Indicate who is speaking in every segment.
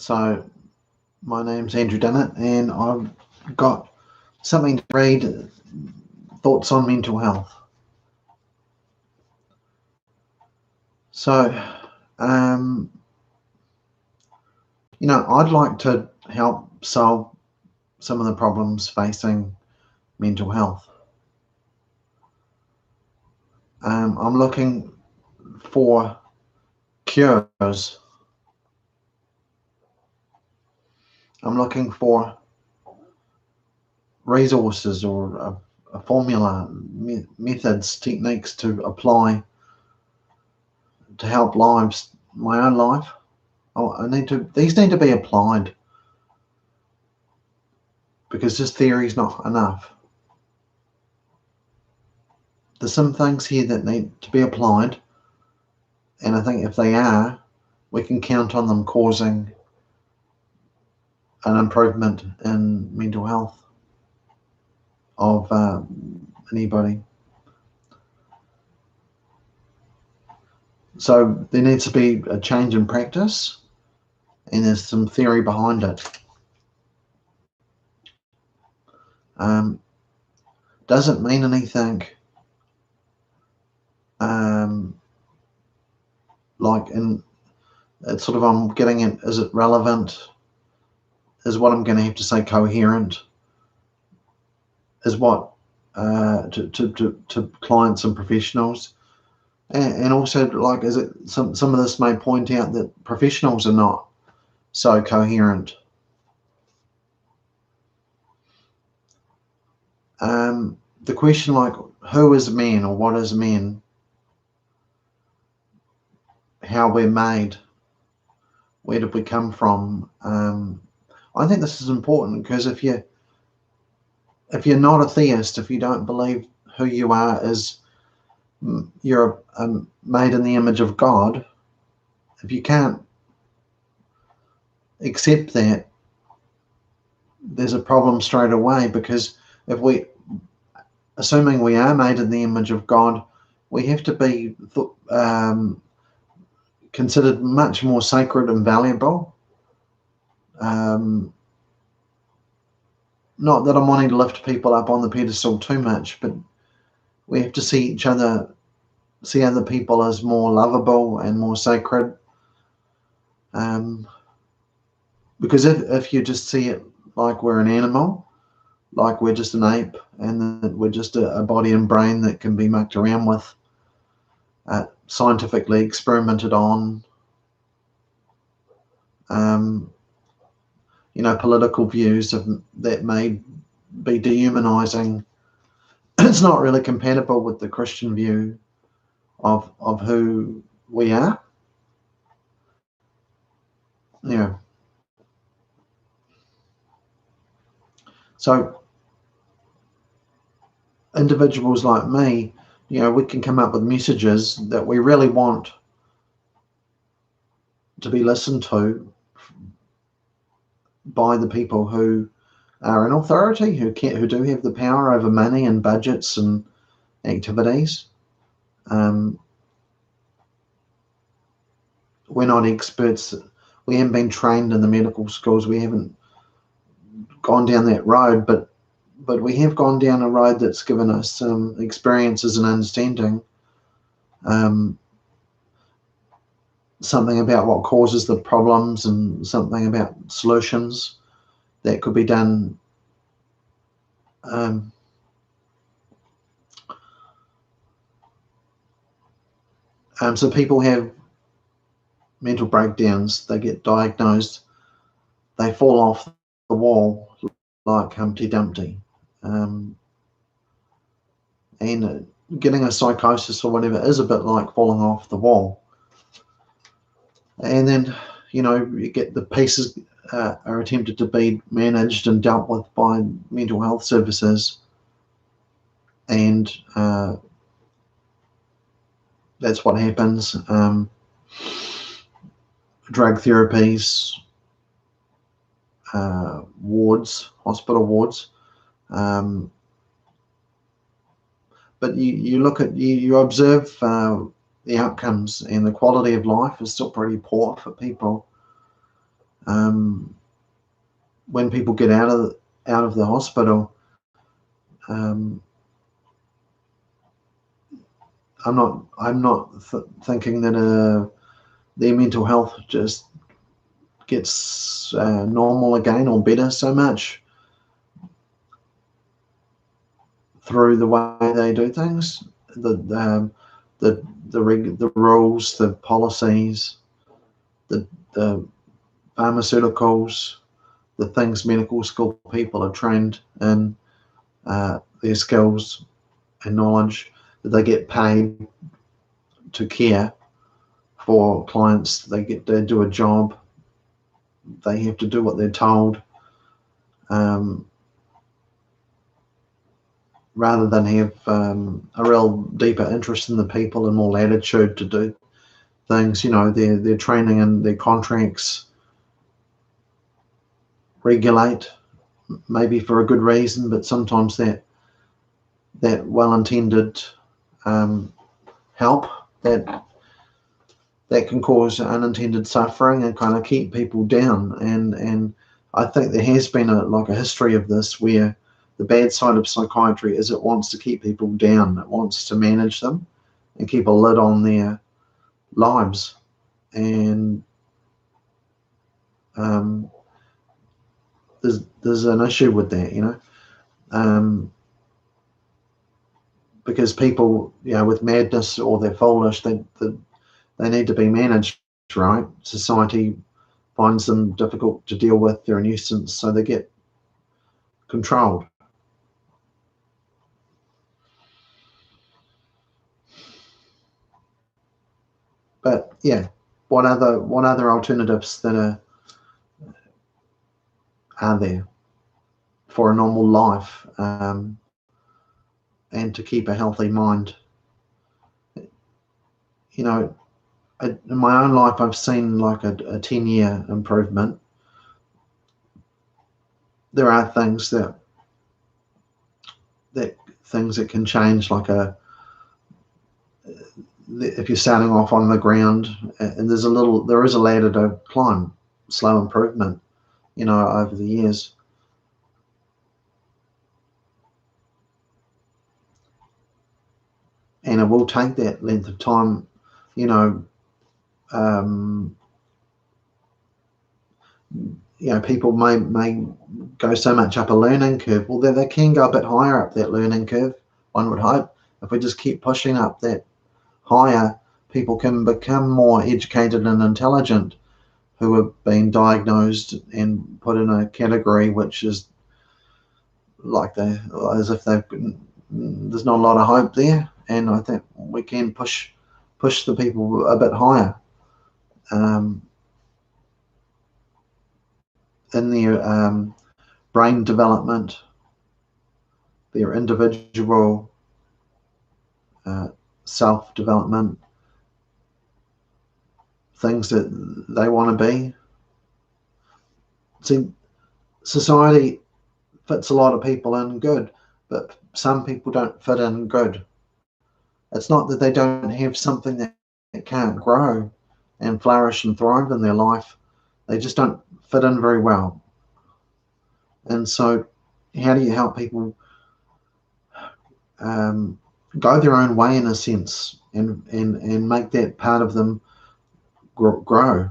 Speaker 1: So my name's Andrew Dunnett, and I've got something to read, Thoughts on Mental Health. So, I'd like to help solve some of the problems facing mental health. I'm looking for cures. I'm looking for resources or a formula, methods, techniques to apply to help my own life. These need to be applied, because this theory is not enough. There's some things here that need to be applied, and I think if they are, we can count on them causing an improvement in mental health of anybody. So there needs to be a change in practice, and there's some theory behind it. Doesn't mean anything it's sort of, I'm getting it, is it relevant? Is what I'm going to have to say coherent? Is what to clients and professionals? And also, like, is it some of this may point out that professionals are not so coherent. The question, like, who is man, or what is man? How we're made? Where did we come from? I think this is important, because if you're not a theist, if you don't believe who you are is you're made in the image of God, if you can't accept that, there's a problem straight away. Because assuming we are made in the image of God, we have to be considered much more sacred and valuable. Not that I'm wanting to lift people up on the pedestal too much, but we have to see other people as more lovable and more sacred. Because if you just see it like we're an animal, like we're just an ape, and that we're just a body and brain that can be mucked around with, scientifically experimented on, political views that may be dehumanizing, it's not really compatible with the Christian view of who we are. Yeah. So individuals like me, we can come up with messages that we really want to be listened to by the people who are in authority, who do have the power over money and budgets and activities. We're not experts. We haven't been trained in the medical schools. We haven't gone down that road, but we have gone down a road that's given us some experiences and understanding, something about what causes the problems and something about solutions that could be done. So people have mental breakdowns, they get diagnosed, they fall off the wall like Humpty Dumpty. And getting a psychosis or whatever is a bit like falling off the wall. And then, you get the pieces are attempted to be managed and dealt with by mental health services. And that's what happens. Drug therapies, hospital wards. But you observe the outcomes, and the quality of life is still pretty poor for people. When people get out of the hospital, I'm not thinking that their mental health just gets normal again or better so much through the way they do things, the rules, the policies, the pharmaceuticals, the things medical school people are trained in, their skills and knowledge, that they get paid to care for clients. They do a job. They have to do what they're told, rather than have a real deeper interest in the people and more latitude to do things. Their training and their contracts regulate, maybe for a good reason, but sometimes that well-intended help that can cause unintended suffering and kind of keep people down. And I think there has been a history of this, where the bad side of psychiatry is it wants to keep people down. It wants to manage them and keep a lid on their lives. And there's an issue with that, because people, with madness, or they're foolish, they need to be managed, right? Society finds them difficult to deal with. They're a nuisance, so they get controlled. But yeah, what other alternatives that are there for a normal life, and to keep a healthy mind? In my own life, I've seen like a 10-year improvement. There are things that can change, like if you're starting off on the ground, and there is a ladder to climb, slow improvement, over the years. And it will take that length of time, people may go so much up a learning curve. Well, they can go a bit higher up that learning curve, one would hope. If we just keep pushing up that higher, people can become more educated and intelligent, who have been diagnosed and put in a category which is like as if there's not a lot of hope there. And I think we can push the people a bit higher, in their brain development, their individual self-development, things that they want to be. See, society fits a lot of people in good, but some people don't fit in good. It's not that they don't have something that can't grow and flourish and thrive in their life. They just don't fit in very well. And so how do you help people go their own way, in a sense, and make that part of them grow?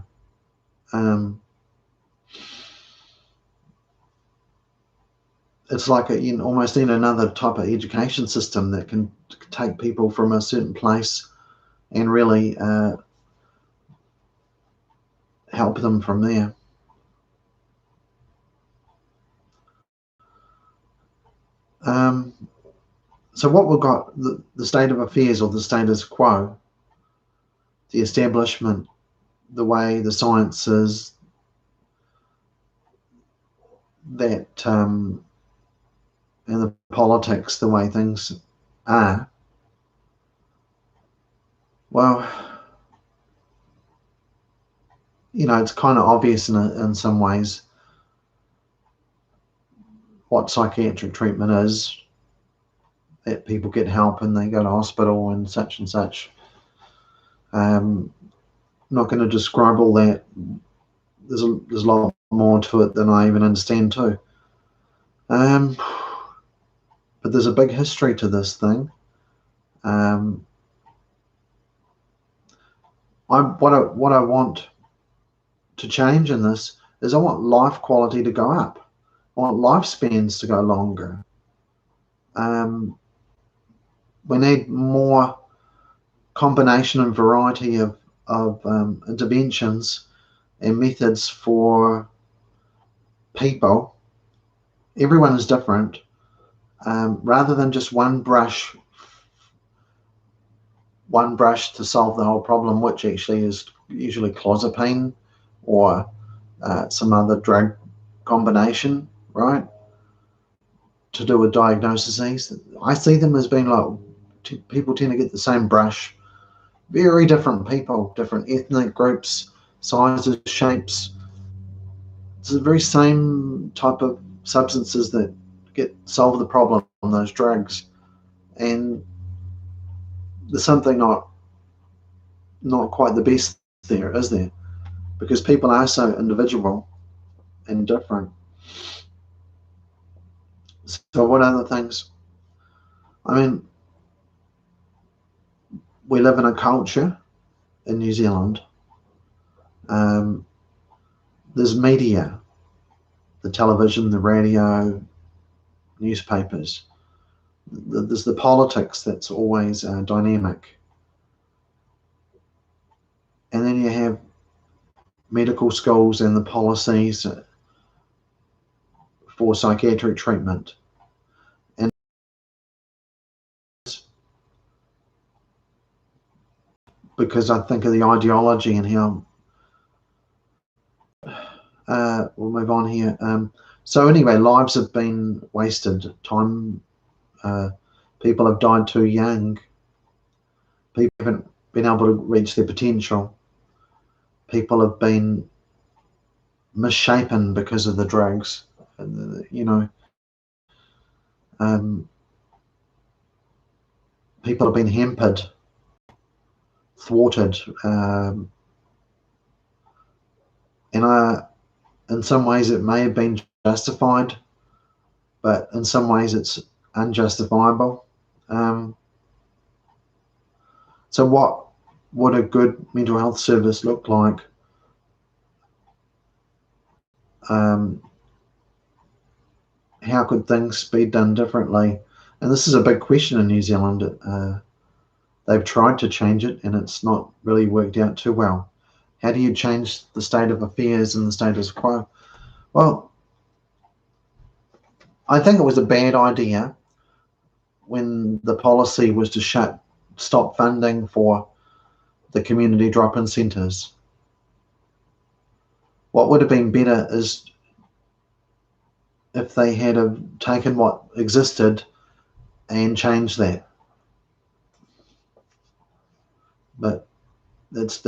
Speaker 1: It's like almost in another type of education system that can take people from a certain place and really help them from there. So what we've got, the state of affairs, or the status quo, the establishment, the way the science is, that and the politics, the way things are. Well, it's kind of obvious in some ways what psychiatric treatment is, that people get help and they go to hospital and such. I'm not going to describe all that there's a lot more to it than I even understand too. But there's a big history to this thing. What I want to change in this is I want life quality to go up. I want lifespans to go longer. We need more combination and variety of interventions and methods for people. Everyone is different. Rather than just one brush to solve the whole problem, which actually is usually clozapine or some other drug combination, right? To do with diagnoses. I see them as being like, people tend to get the same brush. Very different people, different ethnic groups, sizes, shapes. It's the very same type of substances that solve the problem on those drugs. And there's something not quite the best there, is there? Because people are so individual and different. So what other things? I mean, we live in a culture in New Zealand. There's media, the television, the radio, newspapers. There's the politics that's always dynamic. And then you have medical schools and the policies for psychiatric treatment. And because I think of the ideology and how we'll move on here. So anyway, lives have been wasted. Time, people have died too young. People haven't been able to reach their potential. People have been misshapen because of the drugs. People have been hampered, thwarted, and in some ways it may have been justified, but in some ways it's unjustifiable. So what would a good mental health service look like? How could things be done differently? And this is a big question in New Zealand. They've tried to change it and it's not really worked out too well. How do you change the state of affairs and the status quo? Well, I think it was a bad idea when the policy was to stop funding for the community drop-in centres. What would have been better is if they had have taken what existed and changed that. But that's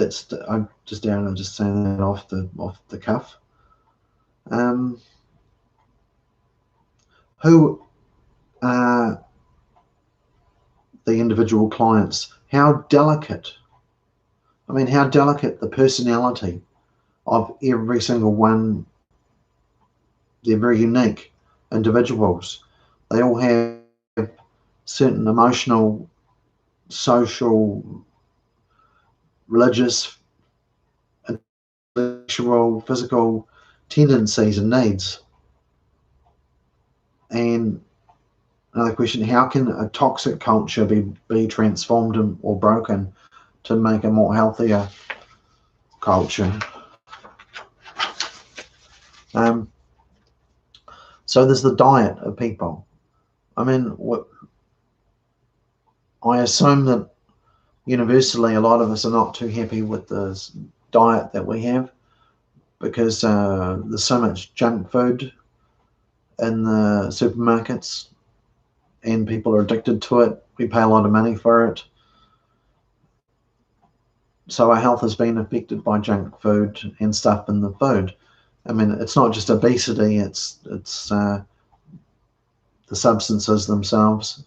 Speaker 1: I'm just saying that off the cuff. Who are the individual clients? How delicate? I mean, how delicate the personality of every single one. They're very unique individuals. They all have certain emotional, social, religious, intellectual, physical tendencies and needs. And another question, how can a toxic culture be transformed or broken to make a more healthier culture? So there's the diet of people. I mean, I assume that universally a lot of us are not too happy with the diet that we have because there's so much junk food in the supermarkets and people are addicted to it. We pay a lot of money for it. So our health has been affected by junk food and stuff in the food. I mean, it's not just obesity, it's the substances themselves.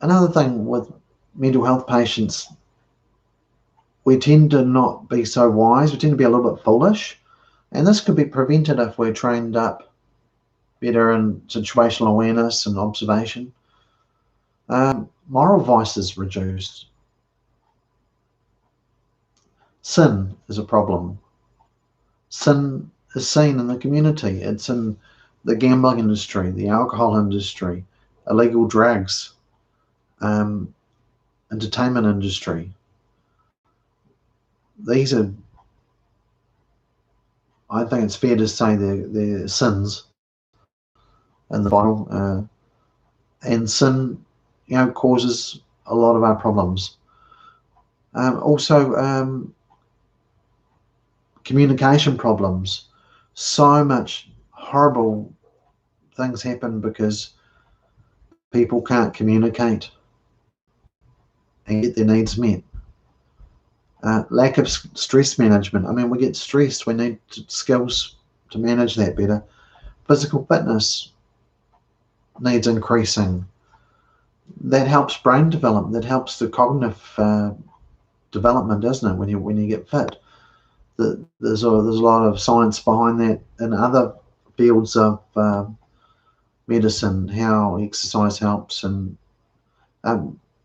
Speaker 1: Another thing with mental health patients, we tend to not be so wise. We tend to be a little bit foolish. And this could be prevented if we're trained up better in situational awareness and observation. Moral vices reduced. Sin is a problem. Sin is seen in the community. It's in the gambling industry, the alcohol industry, illegal drugs, entertainment industry. These are, I think it's fair to say, they're sins in the Bible. And sin, causes a lot of our problems. Also, communication problems. So much horrible things happen because people can't communicate and get their needs met. Lack of stress management. I mean, we get stressed. We need skills to manage that better. Physical fitness needs increasing. That helps brain development. That helps the cognitive development, doesn't it? When you get fit, there's a lot of science behind that in other fields of medicine, how exercise helps, and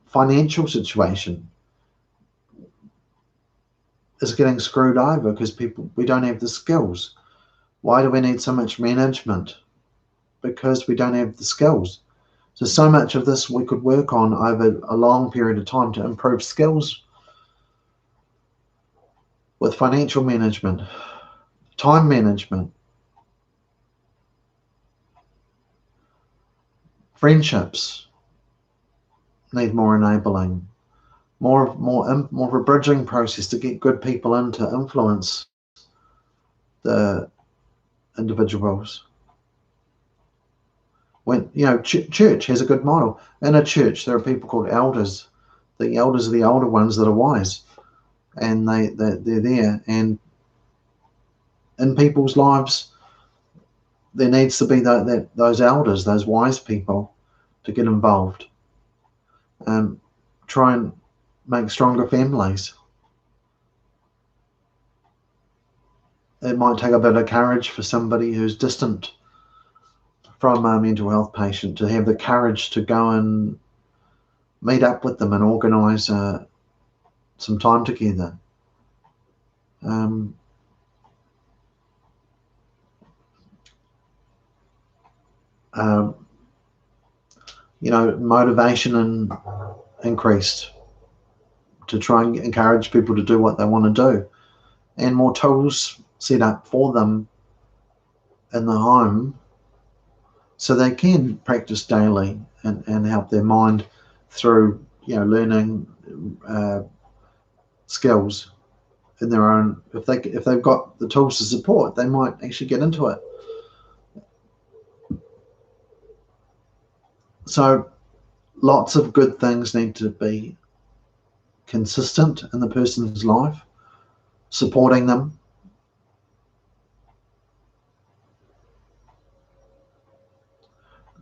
Speaker 1: financial situation is getting screwed over because we don't have the skills. Why do we need so much management? Because we don't have the skills. So much of this we could work on over a long period of time to improve skills with financial management, time management, friendships need more enabling, more of a bridging process to get good people in to influence the individuals. When church has a good model. In a church, there are people called elders. The elders are the older ones that are wise, and they're there. And in people's lives, there needs to be those elders, those wise people, to get involved. Try and make stronger families. It might take a bit of courage for somebody who's distant from a mental health patient to have the courage to go and meet up with them and organise some time together. Motivation and increased to try and encourage people to do what they want to do, and more tools set up for them in the home so they can practice daily and help their mind through learning skills in their own. If they've got the tools to support, they might actually get into it. So lots of good things need to be consistent in the person's life, supporting them.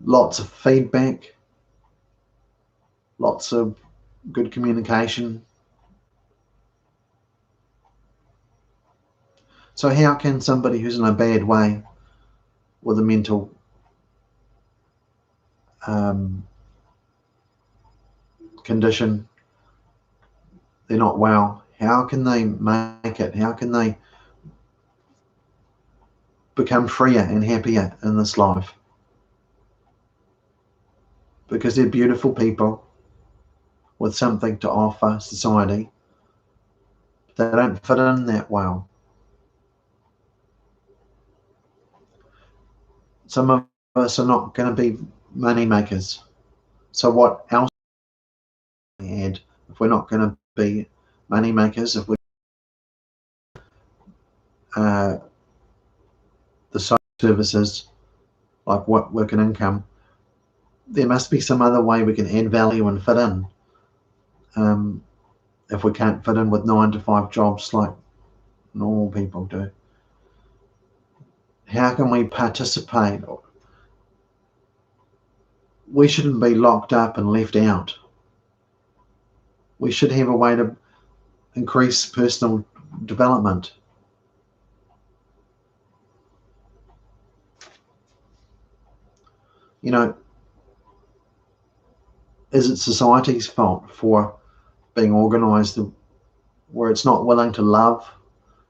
Speaker 1: Lots of feedback, lots of good communication. So how can somebody who's in a bad way with a mental condition, they're not well, how can they make it? How can they become freer and happier in this life? Because they're beautiful people with something to offer society. They don't fit in that well. Some of us are not going to be money makers. So what else can we add if we're not going to be money makers? If we the social services like work and income, there must be some other way we can add value and fit in. If we can't fit in with 9-to-5 jobs like normal people do, how can we participate? We shouldn't be locked up and left out. We should have a way to increase personal development. You know, is it society's fault for being organised where it's not willing to love,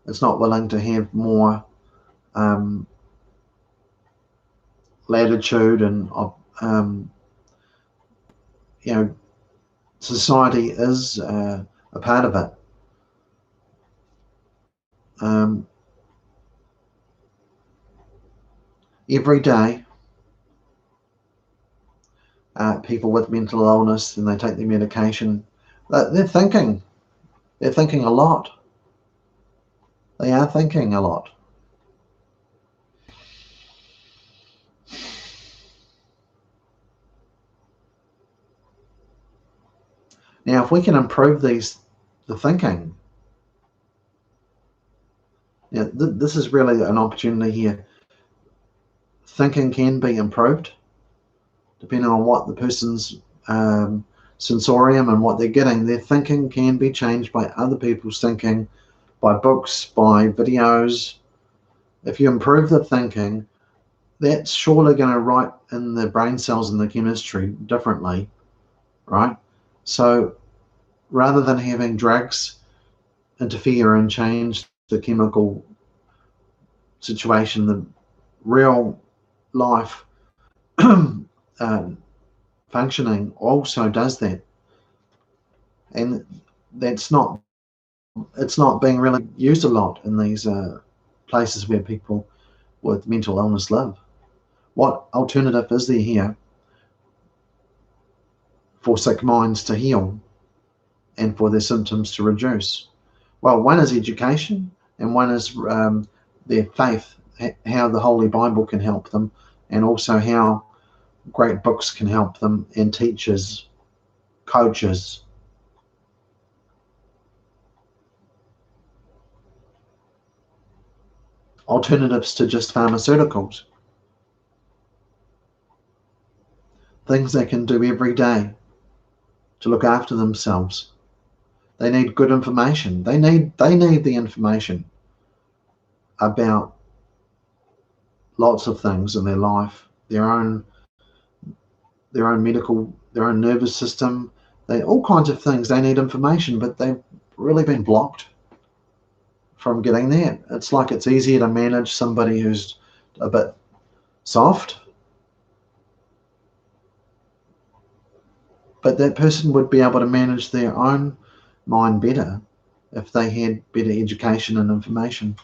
Speaker 1: it's not willing to have more latitude and you know, society is a part of it. Every day, people with mental illness, and they take their medication, they're thinking a lot. They are thinking a lot. Now, if we can improve the thinking, this is really an opportunity here. Thinking can be improved depending on what the person's sensorium and what they're getting. Their thinking can be changed by other people's thinking, by books, by videos. If you improve the thinking, that's surely going to write in the brain cells and the chemistry differently, right? So rather than having drugs interfere and change the chemical situation, the real life functioning also does that. And it's not being really used a lot in these places where people with mental illness live. What alternative is there here for sick minds to heal and for their symptoms to reduce? Well, one is education, and one is their faith, how the Holy Bible can help them, and also how great books can help them, and teachers, coaches. Alternatives to just pharmaceuticals. Things they can do every day to look after themselves. They need good information. They need the information about lots of things in their life, their own medical, their own nervous system, all kinds of things. They need information, but they've really been blocked from getting that. It's like it's easier to manage somebody who's a bit soft, but that person would be able to manage their own mind better if they had better education and information.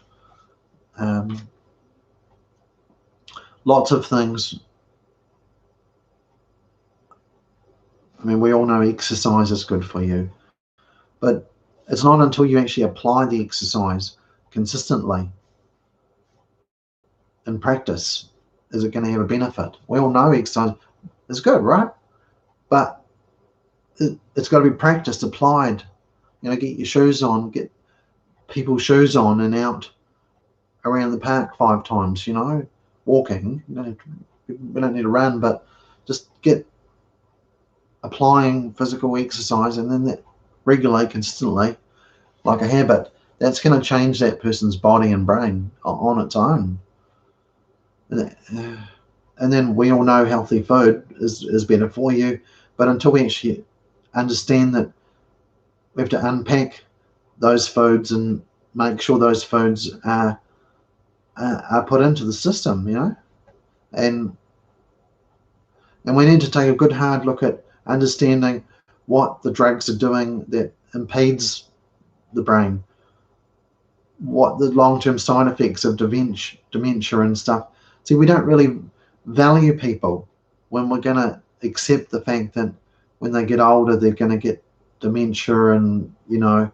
Speaker 1: Lots of things. I mean, we all know exercise is good for you, but it's not until you actually apply the exercise consistently in practice is it going to have a benefit. We all know exercise is good, right? But it's got to be practiced, applied. Get your shoes on, get people's shoes on and out around the park 5 times, walking. We don't need to run, but just get applying physical exercise, and then that regularly, consistently, like a habit. That's going to change that person's body and brain on its own. And then we all know healthy food is better for you, but until we actually understand that we have to unpack those foods and make sure those foods are put into the system, and we need to take a good hard look at understanding what the drugs are doing that impedes the brain, what the long-term side effects of dementia and stuff. See, we don't really value people when we're going to accept the fact that when they get older they're going to get dementia, and the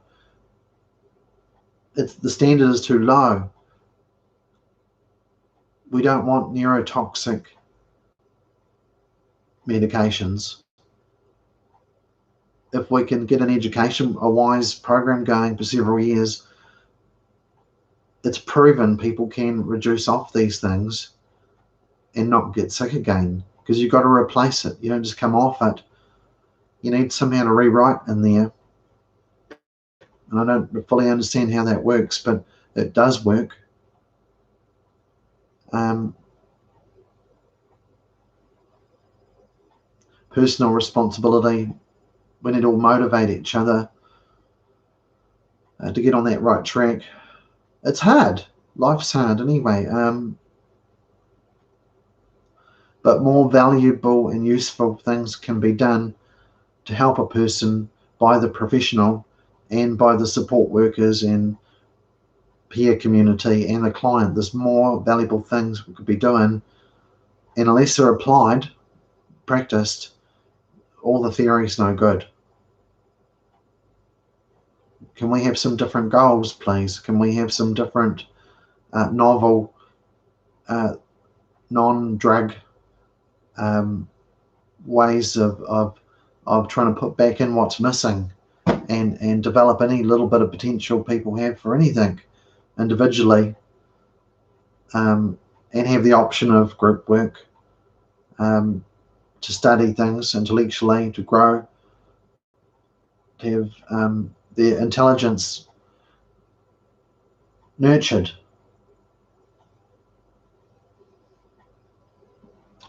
Speaker 1: standard is too low. We don't want neurotoxic medications. If we can get an education, a wise program going for several years, it's proven people can reduce off these things and not get sick again, because you've got to replace it. You don't just come off it. You need somehow to rewrite in there. and I don't fully understand how that works, but it does work. Personal responsibility. We need to all motivate each other to get on that right track. It's hard. Life's hard anyway. But more valuable and useful things can be done to help a person by the professional and by the support workers and peer community and the client. There's more valuable things we could be doing, and unless they're applied, practiced, all the theory's no good. Can we have some different goals, please? Can we have some different novel, non-drug ways of trying to put back in what's missing and develop any little bit of potential people have for anything individually, and have the option of group work, to study things intellectually, to grow, to have their intelligence nurtured.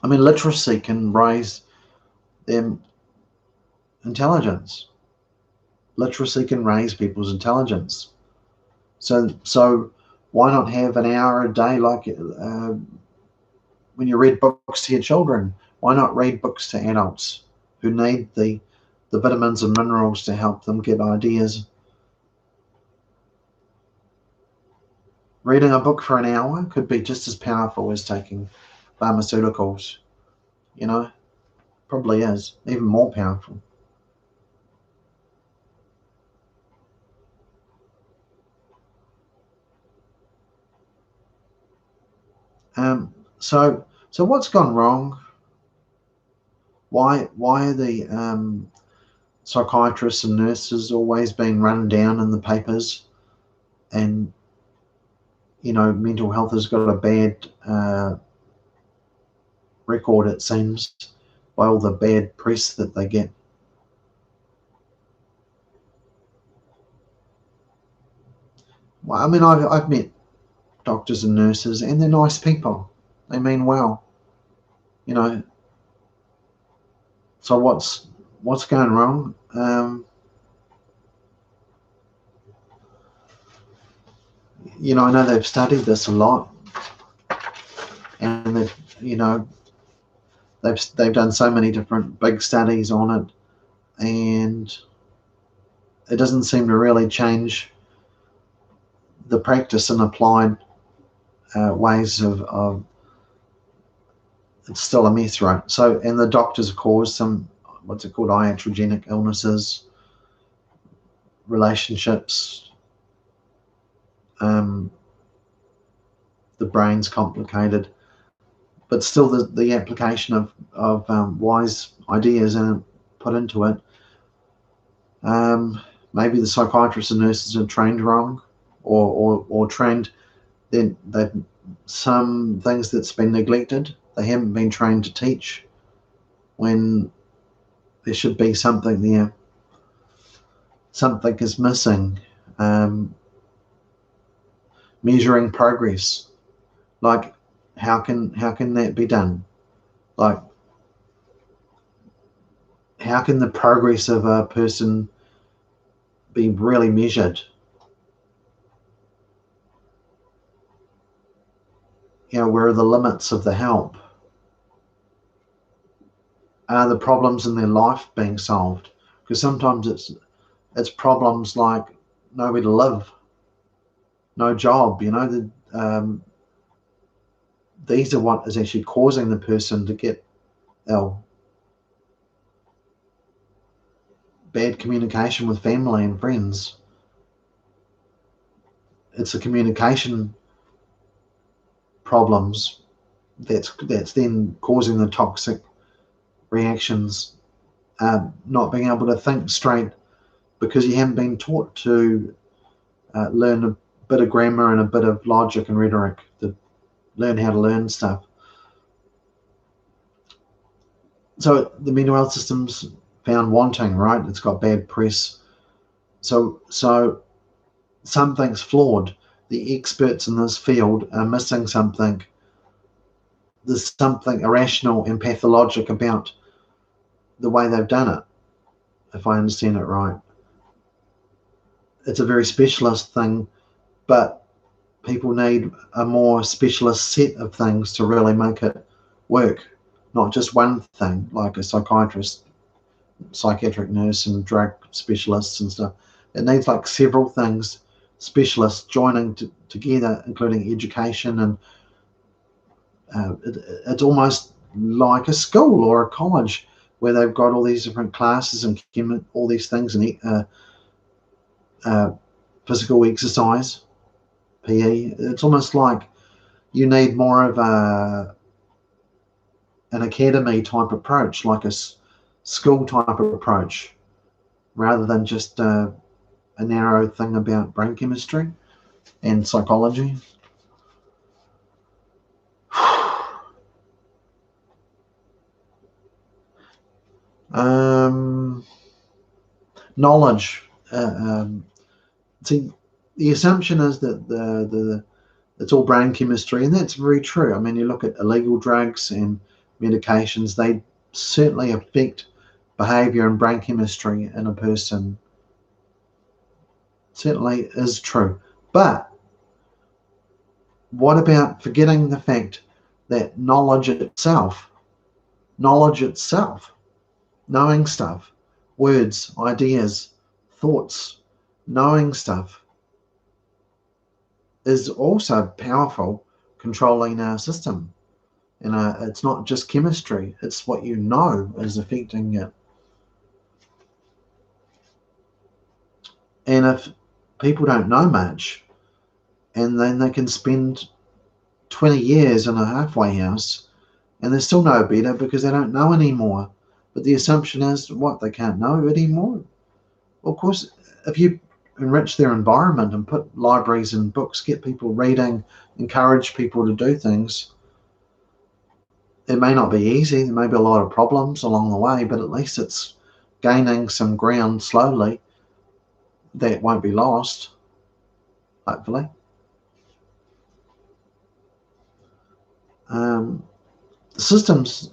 Speaker 1: I mean, literacy can raise their intelligence. Literacy can raise people's intelligence. So why not have an hour a day, like when you read books to your children? Why not read books to adults who need the vitamins and minerals to help them get ideas? Reading a book for an hour could be just as powerful as taking pharmaceuticals, you know, probably is, even more powerful. So what's gone wrong? Why are the psychiatrists and nurses always being run down in the papers, and mental health has got a bad record, it seems, by all the bad press that they get? Well, I mean, I've met doctors and nurses, and they're nice people. They mean well, So what's going wrong? I know they've studied this a lot, and they've done so many different big studies on it, and it doesn't seem to really change the practice and applied ways of it's still a mess, right? So, and the doctors cause some, what's it called, iatrogenic illnesses, relationships, the brain's complicated, but still the application of wise ideas and put into it. Maybe the psychiatrists and nurses are trained wrong, or trained, then they've some things that's been neglected. They haven't been trained to teach when there should be something there. Something is missing. Measuring progress, like how can that be done? Like, how can the progress of a person be really measured? Where are the limits of the help? Are the problems in their life being solved? Because sometimes it's problems like nowhere to live, no job. These are what is actually causing the person to get ill. Bad communication with family and friends. It's the communication problems that's then causing the toxic reactions. Not being able to think straight because you haven't been taught to learn a bit of grammar and a bit of logic and rhetoric, to learn how to learn stuff. So the mental health system's found wanting, right? It's got bad press. So something's flawed. The experts in this field are missing something. There's something irrational and pathologic about the way they've done it, if I understand it right. It's a very specialist thing, but people need a more specialist set of things to really make it work, not just one thing, like a psychiatrist, psychiatric nurse, and drug specialists and stuff. It needs like several things, specialists joining together, including education, and it's almost like a school or a college where they've got all these different classes and all these things, and physical exercise, PE. It's almost like you need more of an academy type approach, like a school type approach, rather than just a narrow thing about brain chemistry and psychology. Knowledge. See, the assumption is that it's all brain chemistry, and that's very true. I mean, you look at illegal drugs and medications; they certainly affect behavior and brain chemistry in a person. Certainly is true. But what about forgetting the fact that knowledge itself, knowing stuff, words, ideas, thoughts, knowing stuff is also powerful, controlling our system. And it's not just chemistry, it's what you know is affecting it. And if people don't know much, and then they can spend 20 years in a halfway house and they're still no better because they don't know anymore. But the assumption is, what, they can't know anymore? Well, of course, if you enrich their environment and put libraries and books, get people reading, encourage people to do things, it may not be easy. There may be a lot of problems along the way, but at least it's gaining some ground slowly that won't be lost, hopefully. Systems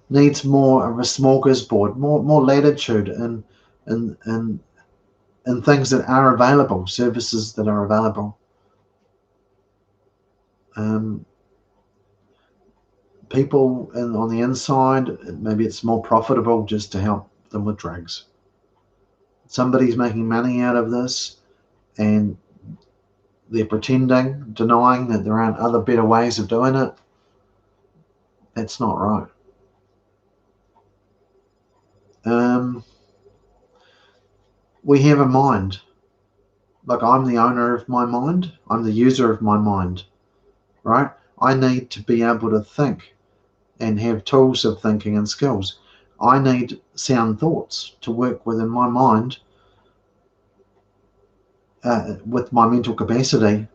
Speaker 1: needs more of a smorgasbord, more latitude in things that are available, services that are available. People on the inside, maybe it's more profitable just to help them with drugs. Somebody's making money out of this, and they're pretending, denying that there aren't other better ways of doing it. That's not right. We have a mind. Like, I'm the owner of my mind. I'm the user of my mind, right? I need to be able to think and have tools of thinking and skills. I need sound thoughts to work within my mind, with my mental capacity.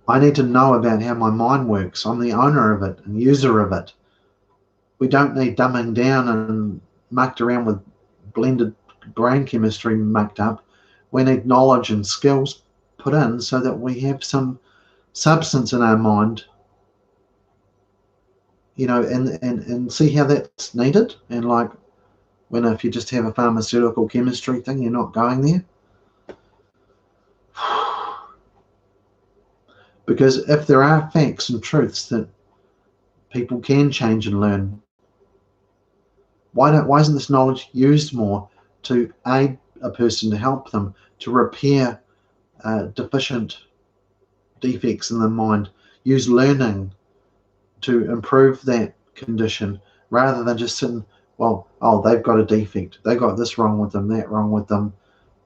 Speaker 1: I need to know about how my mind works. I'm the owner of it and user of it. We don't need dumbing down and mucked around with blended brain chemistry mucked up. We need knowledge and skills put in so that we have some substance in our mind, and see how that's needed. And like, if you just have a pharmaceutical chemistry thing, you're not going there. Because if there are facts and truths that people can change and learn, why isn't this knowledge used more to aid a person, to help them, to repair deficient defects in the mind? Use learning to improve that condition, rather than just sitting, they've got a defect, they got this wrong with them, that wrong with them,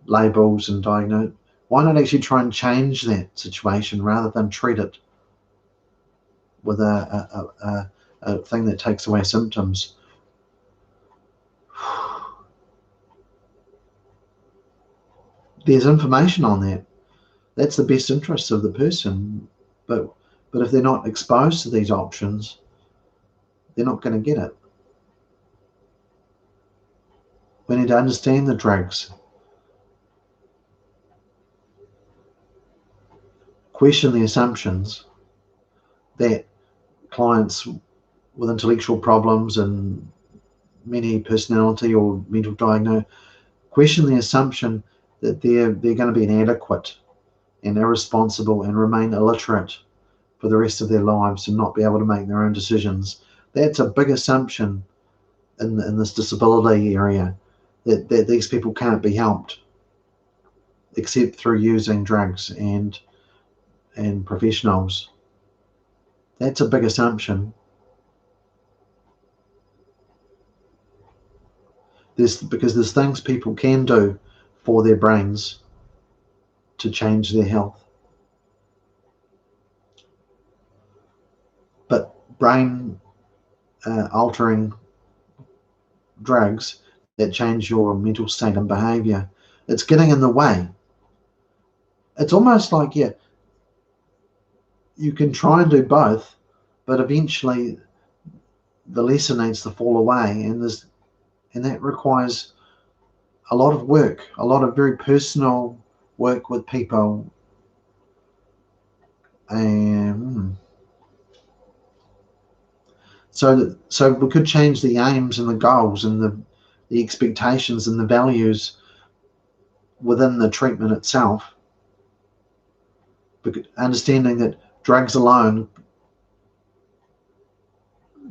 Speaker 1: labels and diagnose. Why not actually try and change that situation rather than treat it with a thing that takes away symptoms? There's information on that. That's the best interests of the person. But if they're not exposed to these options, they're not going to get it. We need to understand the drugs, question the assumptions that clients with intellectual problems and many personality or mental diagnosis, question the assumption that they're going to be inadequate and irresponsible and remain illiterate for the rest of their lives and not be able to make their own decisions. That's a big assumption in this disability area, that these people can't be helped except through using drugs and professionals. That's a big assumption. Because there's things people can do for their brains to change their health. But brain altering drugs that change your mental state and behavior, it's getting in the way. It's almost like, yeah, you can try and do both, but eventually the lesson needs to fall away, and that requires a lot of work, a lot of very personal work with people. So we could change the aims and the goals and the expectations and the values within the treatment itself, understanding that drugs alone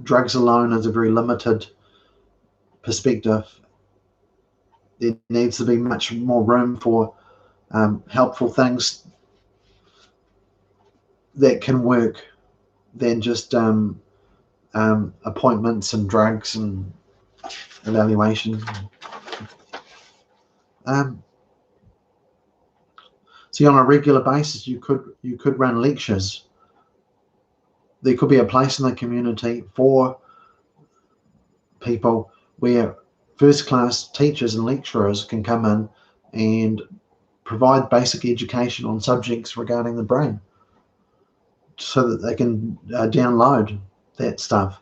Speaker 1: is a very limited perspective. There needs to be much more room for helpful things that can work than just appointments and drugs and evaluation. See, on a regular basis, you could run lectures. There could be a place in the community for people where first-class teachers and lecturers can come in and provide basic education on subjects regarding the brain, so that they can download that stuff.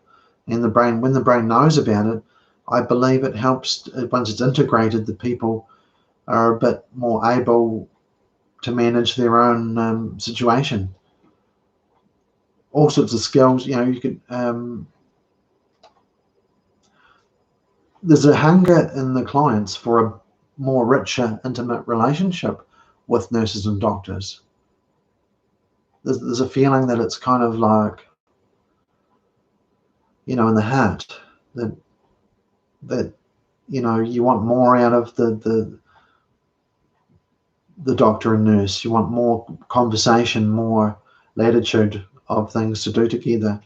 Speaker 1: And the brain, when the brain knows about it, I believe it helps, once it's integrated, the people are a bit more able to manage their own situation. All sorts of skills, you could, there's a hunger in the clients for a more richer, intimate relationship with nurses and doctors. There's a feeling that it's kind of like, in the heart, that you want more out of the doctor and nurse. You want more conversation, more latitude of things to do together.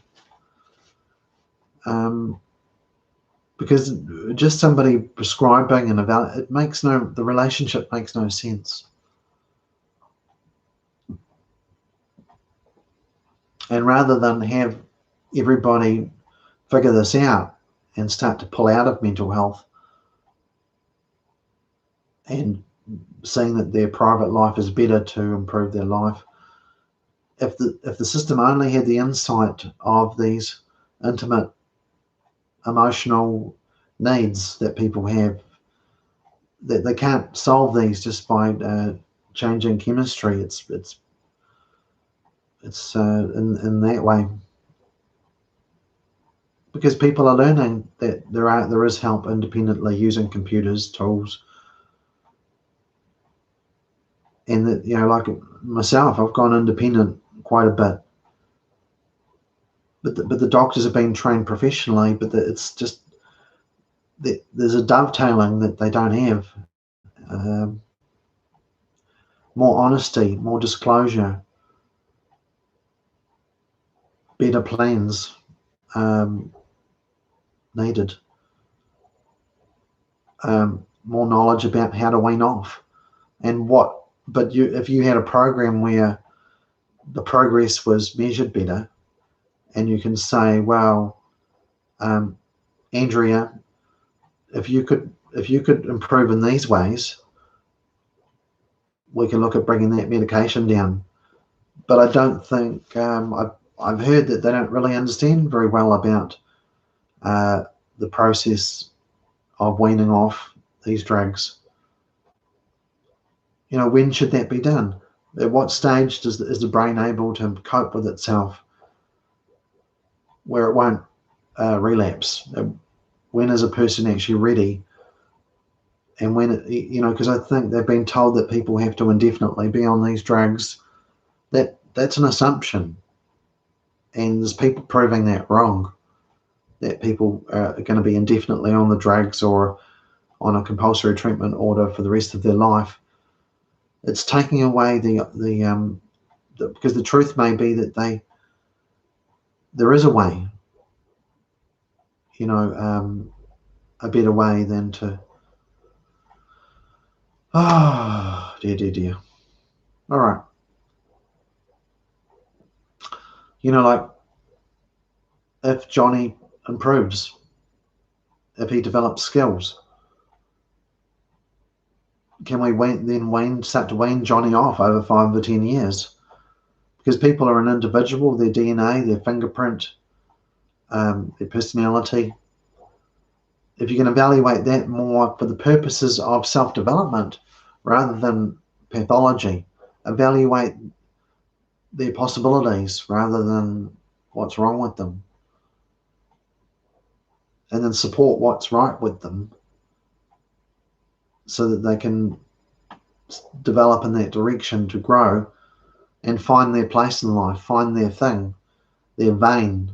Speaker 1: Because just somebody prescribing and the relationship makes no sense. And rather than have everybody figure this out and start to pull out of mental health and seeing that their private life is better to improve their life, if the system only had the insight of these intimate emotional needs that people have, that they can't solve these just by changing chemistry. It's in that way, because people are learning that there is help independently using computers, tools, and that, like myself, I've gone independent quite a bit. But the doctors have been trained professionally, but it's just that there's a dovetailing that they don't have. More honesty, more disclosure, better plans needed. More knowledge about how to wean off and what. But if you had a program where the progress was measured better, and you can say, well, Andrea, if you could improve in these ways, we can look at bringing that medication down. But I don't think I've heard that they don't really understand very well about the process of weaning off these drugs. You know, when should that be done? At what stage is the brain able to cope with itself where it won't relapse? When is a person actually ready? And when, because I think they've been told that people have to indefinitely be on these drugs. That's an assumption. And there's people proving that wrong, that people are going to be indefinitely on the drugs or on a compulsory treatment order for the rest of their life. It's taking away because the truth may be that there is a way, a better way than to, dear. All right. Like if Johnny improves, if he develops skills, can we start to wean Johnny off over 5 or 10 years? Because people are an individual, their DNA, their fingerprint, their personality. If you can evaluate that more for the purposes of self-development rather than pathology, evaluate their possibilities rather than what's wrong with them, and then support what's right with them so that they can develop in that direction to grow and find their place in life, find their thing, their vein,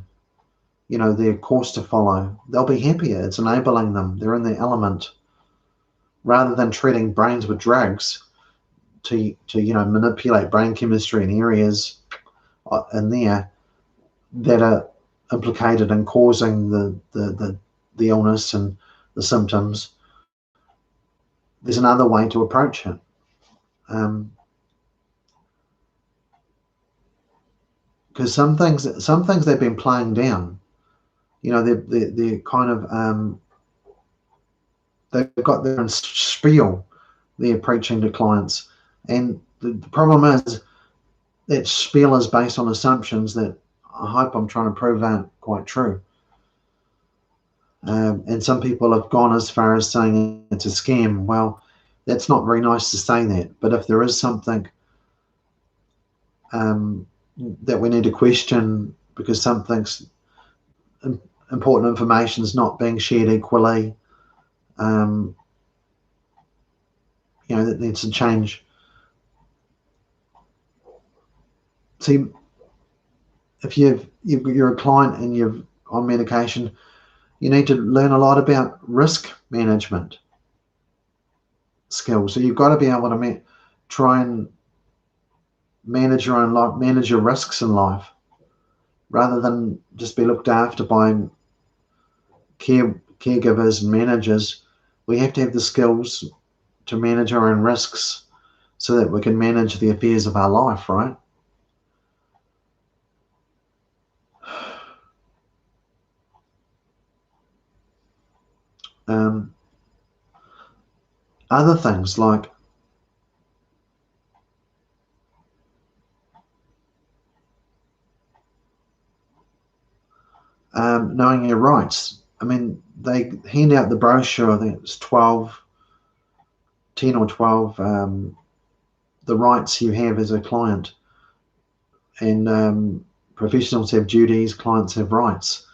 Speaker 1: their course to follow. They'll be happier. It's enabling them. They're in their element. Rather than treating brains with drugs to manipulate brain chemistry in areas in there that are implicated in causing the illness and the symptoms. There's another way to approach it. Because some things they've been playing down. They're kind of they've got their own spiel they're preaching to clients, and the problem is that spiel is based on assumptions that I hope I'm trying to prove aren't quite true. And some people have gone as far as saying it's a scam. Well, that's not very nice to say that, but if there is something that we need to question because something's important information is not being shared equally, that needs to change. See, if you're a client and you're on medication, you need to learn a lot about risk management skills. So you've got to be able to try and manage your own life, manage your risks in life, rather than just be looked after by caregivers and managers. We have to have the skills to manage our own risks so that we can manage the affairs of our life, right? Other things like knowing your rights. I mean, they hand out the brochure, I think it's 10 or 12, the rights you have as a client. And professionals have duties, clients have rights.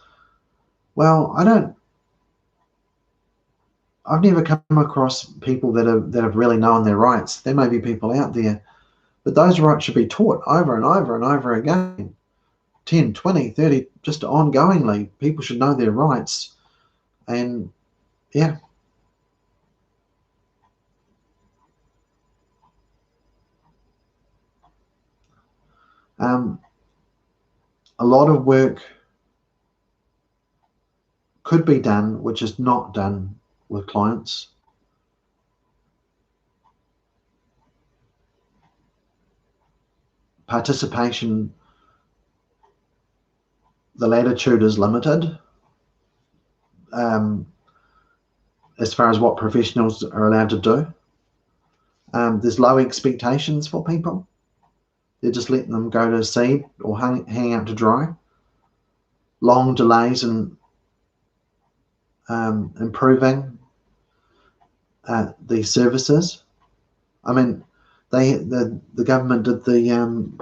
Speaker 1: Well, I've never come across people that have really known their rights. There may be people out there, but those rights should be taught over and over and over again. 10, 20, 30, just ongoingly. People should know their rights. And yeah. A lot of work could be done, which is not done with clients. Participation, the latitude is limited as far as what professionals are allowed to do. There's low expectations for people. They're just letting them go to seed or hang out to dry. Long delays in improving. these services. I mean, the government did the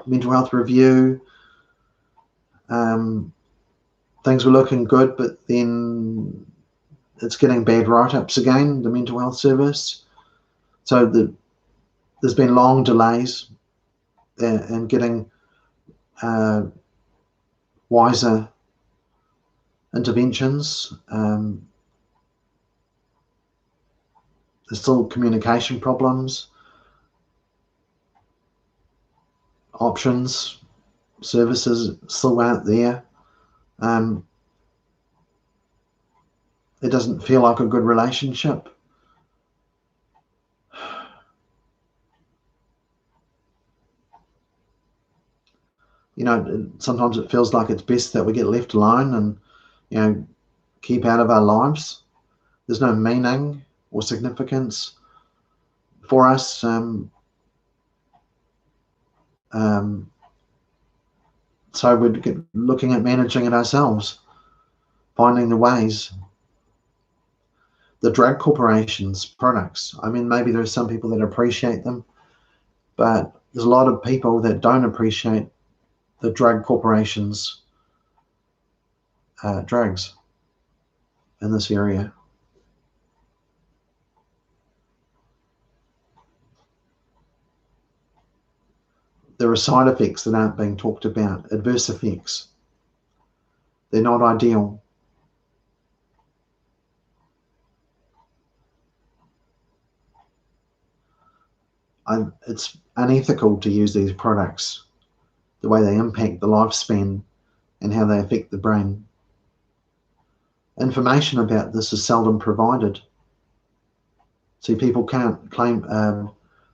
Speaker 1: mental health review. Things were looking good, but then it's getting bad write-ups again, the mental health service. So there's been long delays in getting wiser interventions. There's still communication problems, options, services still aren't there. It doesn't feel like a good relationship. You know, sometimes it feels like it's best that we get left alone and, you know, keep out of our lives. There's no meaning or significance for us. So we're looking at managing it ourselves, finding the ways. The drug corporations' products, I mean, maybe there are some people that appreciate them, but there's a lot of people that don't appreciate the drug corporations' drugs in this area. There are side effects that aren't being talked about, adverse effects. They're not ideal. It's unethical to use these products, the way they impact the lifespan and how they affect the brain. Information about this is seldom provided. See, people can't claim,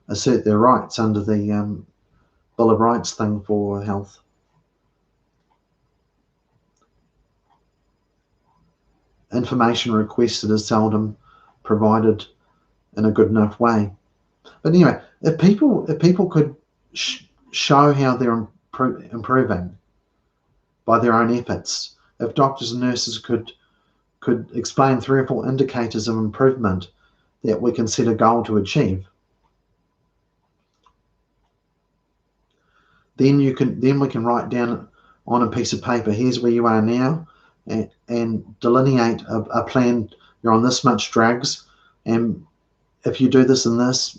Speaker 1: assert their rights under the Bill of Rights thing for health. Information requested is seldom provided in a good enough way. But anyway, if people could show how they're improving by their own efforts, if doctors and nurses could explain 3 or 4 indicators of improvement that we can set a goal to achieve, then we can write down on a piece of paper, here's where you are now, and delineate a plan. You're on this much drugs, and if you do this and this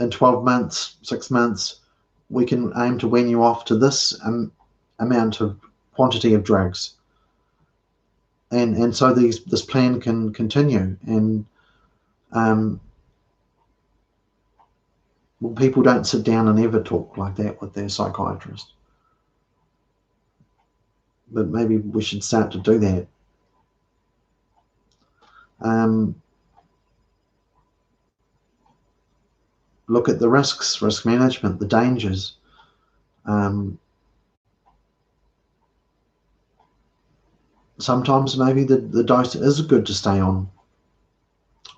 Speaker 1: in 12 months, 6 months, we can aim to wean you off to this amount of quantity of drugs. And so this plan can continue. And people don't sit down and ever talk like that with their psychiatrist. But maybe we should start to do that. Look at the risks, risk management, the dangers. Sometimes maybe the dose is good to stay on.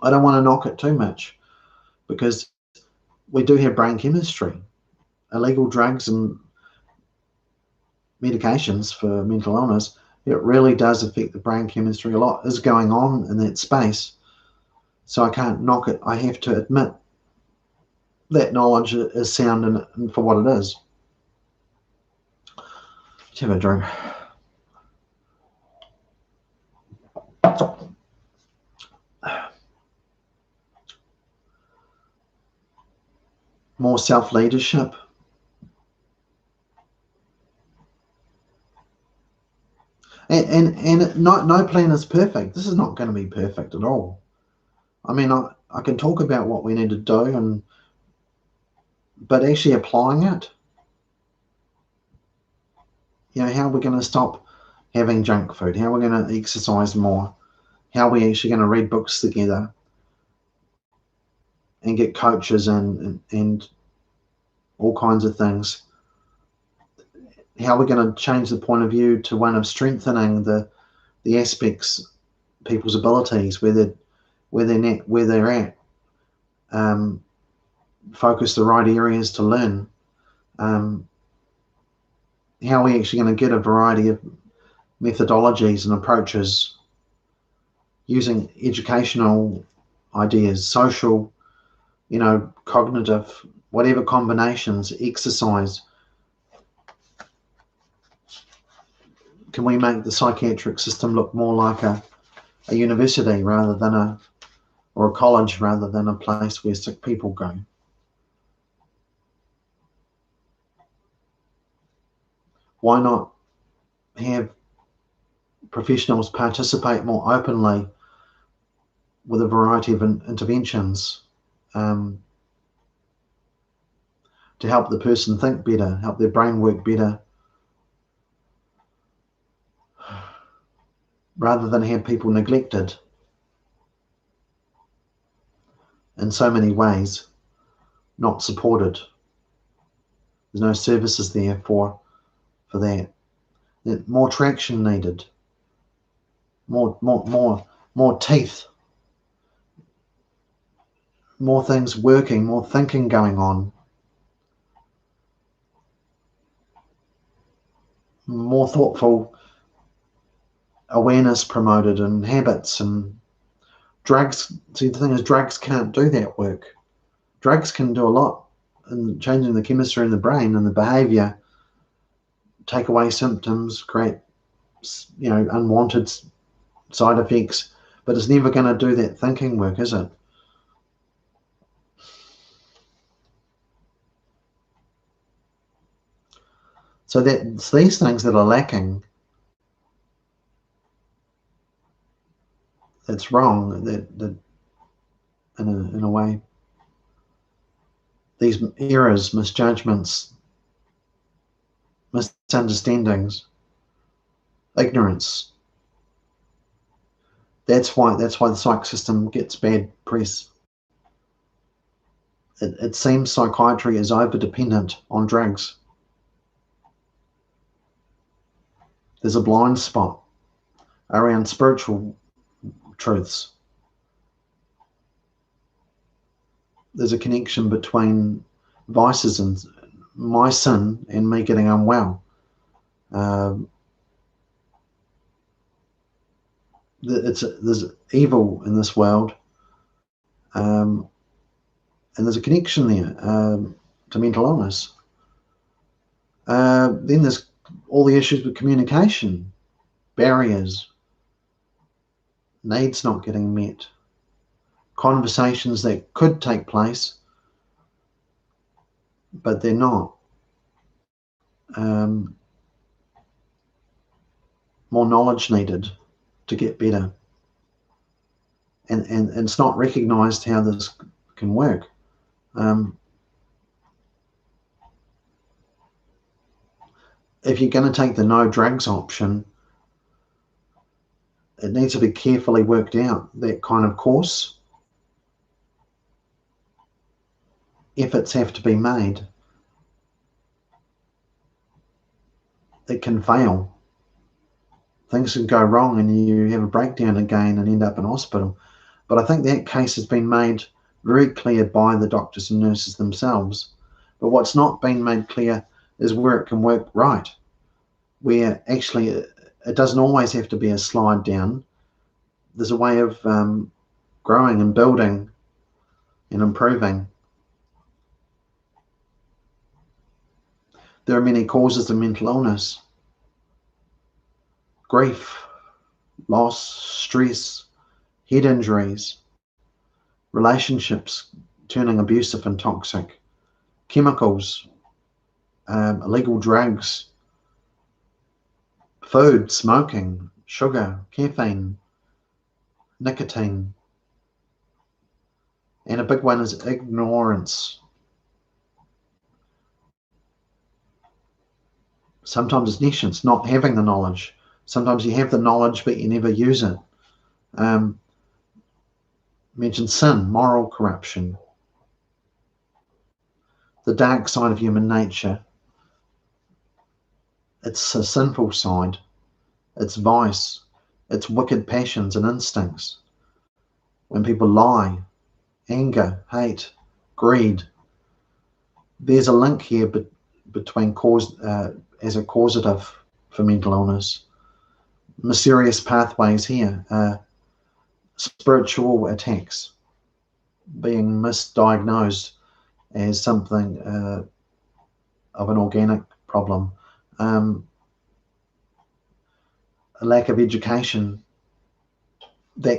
Speaker 1: I don't want to knock it too much, because we do have brain chemistry. Illegal drugs and medications for mental illness, it really does affect the brain chemistry. A lot is going on in that space, so I can't knock it. I have to admit that knowledge is sound and for what it is. Let's have a drink. More self-leadership. And no plan is perfect. This is not going to be perfect at all. I mean, I can talk about what we need to do, but actually applying it, you know, how we're going to stop having junk food, how we're going to exercise more, how we're actually going to read books together and get coaches and all kinds of things. How we're going to change the point of view to one of strengthening the aspects, people's abilities, where they're at. Focus the right areas to learn. How are we actually going to get a variety of methodologies and approaches using educational ideas, social, cognitive, whatever combinations, exercise. Can we make the psychiatric system look more like a university rather than or a college rather than a place where sick people go? Why not have professionals participate more openly with a variety of interventions to help the person think better, help their brain work better, rather than have people neglected in so many ways, not supported. There's no services there for that. More traction needed, more teeth, more things working, more thinking going on, more thoughtful awareness promoted, and habits. And drugs, see, the thing is, drugs can't do that work. Drugs can do a lot in changing the chemistry in the brain and the behavior, take away symptoms, create unwanted side effects, but it's never going to do that thinking work, is it? So it's these things that are lacking. It's wrong that in a way, these errors, misjudgments, misunderstandings, ignorance. That's why the psych system gets bad press. It seems psychiatry is over-dependent on drugs. There's a blind spot around spiritual truths. There's a connection between vices and my sin and me getting unwell. There's evil in this world, and there's a connection there to mental illness. Then there's all the issues with communication, barriers, needs not getting met, conversations that could take place, but they're not. More knowledge needed to get better. And it's not recognised how this can work. If you're going to take the no drugs option, it needs to be carefully worked out, that kind of course. Efforts have to be made. It can fail. Things can go wrong and you have a breakdown again and end up in hospital. But I think that case has been made very clear by the doctors and nurses themselves. But what's not been made clear is where it can work right, where actually it doesn't always have to be a slide down. There's a way of growing and building and improving. There are many causes of mental illness: grief, loss, stress, head injuries, relationships turning abusive and toxic, chemicals, illegal drugs, food, smoking, sugar, caffeine, nicotine. And a big one is ignorance. Sometimes it's negligence, not having the knowledge. Sometimes you have the knowledge, but you never use it. Mention sin, moral corruption, the dark side of human nature. It's a sinful side. It's vice. It's wicked passions and instincts. When people lie, anger, hate, greed. There's a link here between cause as a causative for mental illness. Mysterious pathways here. Spiritual attacks. being misdiagnosed as something of an organic problem. A lack of education there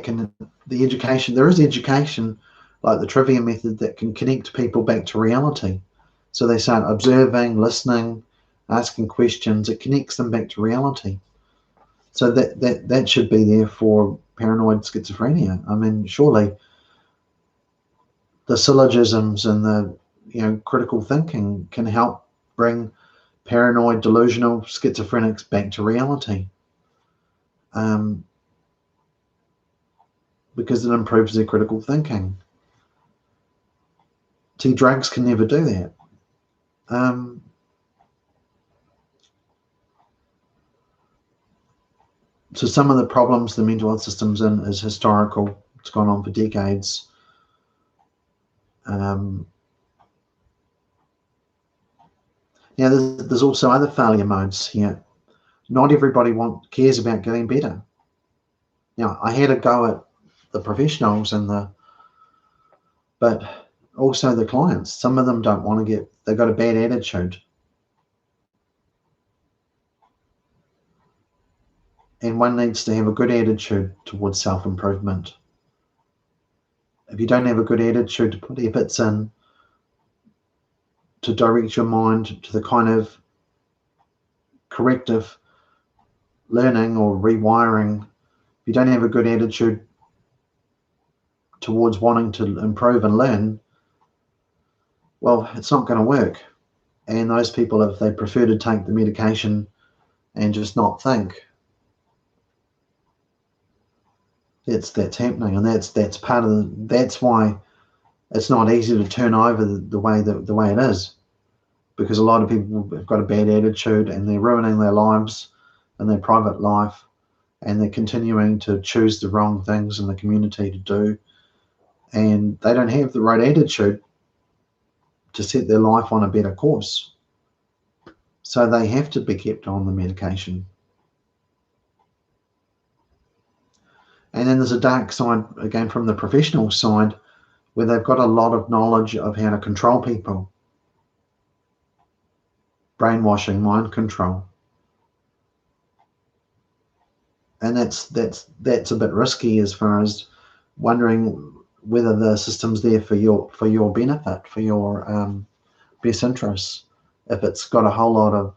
Speaker 1: is education, like the trivia method, that can connect people back to reality. So they start observing, listening, asking questions. It connects them back to reality. So that should be there for paranoid schizophrenia. I mean, surely the syllogisms and the critical thinking can help bring paranoid, delusional schizophrenics back to reality, because it improves their critical thinking. See, drugs can never do that. So some of the problems the mental health system's in is historical. It's gone on for decades. Now, there's also other failure modes here. Not everybody cares about getting better. Now, I had a go at the professionals but also the clients. Some of them don't want to they've got a bad attitude. And one needs to have a good attitude towards self-improvement. If you don't have a good attitude to put efforts in to direct your mind to the kind of corrective learning or rewiring, if you don't have a good attitude towards wanting to improve and learn, well, it's not going to work. And those people, if they prefer to take the medication and just not think, that's happening. And that's part of that's why it's not easy to turn over the way it is, because a lot of people have got a bad attitude and they're ruining their lives and their private life, and they're continuing to choose the wrong things in the community to do, and they don't have the right attitude to set their life on a better course. So they have to be kept on the medication. And then there's a dark side, again, from the professional side, where they've got a lot of knowledge of how to control people. Brainwashing, mind control. And that's a bit risky, as far as wondering whether the system's there for your benefit, for your best interests. If it's got a whole lot of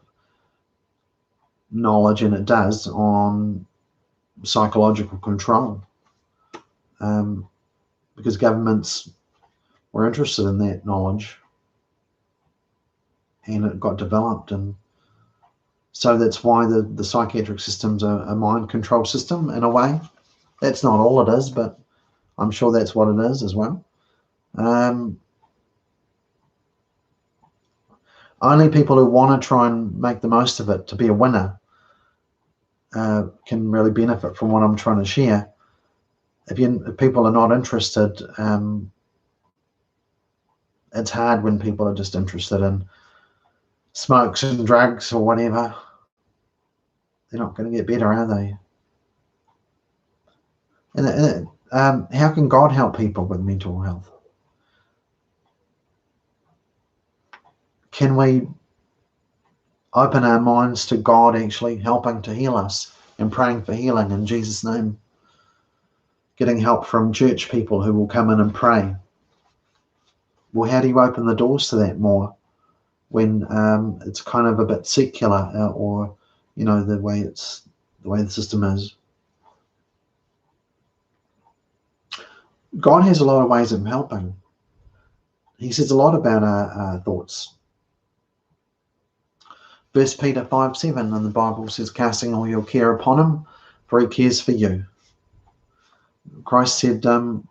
Speaker 1: knowledge, and it does, on psychological control, because governments were interested in that knowledge, and it got developed, and so that's why the psychiatric system's a mind control system in a way. That's not all it is, but I'm sure that's what it is as well. Only people who want to try and make the most of it, to be a winner, can really benefit from what I'm trying to share. If people are not interested, it's hard when people are just interested in smokes and drugs or whatever. They're not going to get better, are they? And how can God help people with mental health? Can we open our minds to God actually helping to heal us, and praying for healing in Jesus' name? Getting help from church people who will come in and pray. Well, how do you open the doors to that more when it's kind of a bit secular, or the way the system is? God has a lot of ways of helping. He says a lot about our thoughts. 1 Peter 5:7 in the Bible says, casting all your care upon him, for he cares for you. Christ said, don't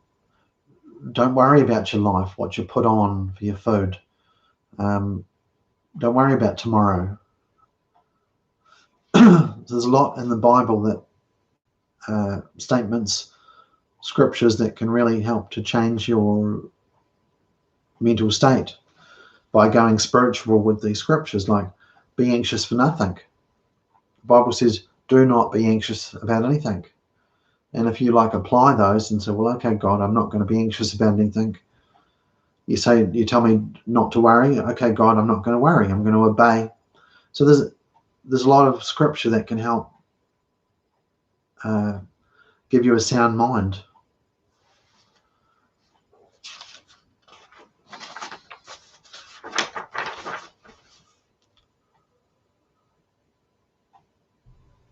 Speaker 1: worry about your life, what you put on for your food. Don't worry about tomorrow. There's a lot in the Bible that statements, scriptures that can really help to change your mental state by going spiritual with these scriptures, like be anxious for nothing. The Bible says, do not be anxious about anything. And if you apply those and say, well, okay, God, I'm not going to be anxious about anything, You tell me not to worry. Okay, God, I'm not going to worry. I'm going to obey. So there's a lot of scripture that can help give you a sound mind.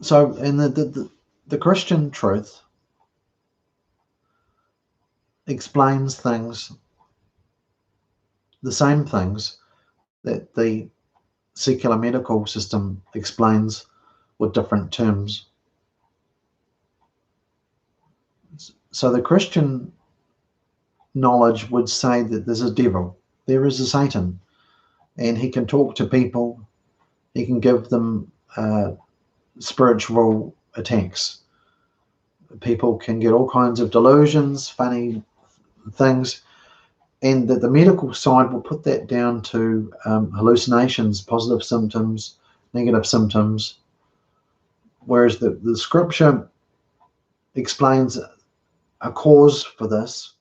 Speaker 1: So in the Christian truth explains things, the same things that the secular medical system explains with different terms. So the Christian knowledge would say that there's a devil, there is a Satan, and he can talk to people, he can give them spiritual attacks. People can get all kinds of delusions, funny things, and that the medical side will put that down to hallucinations, positive symptoms, negative symptoms, whereas the scripture explains a cause for this,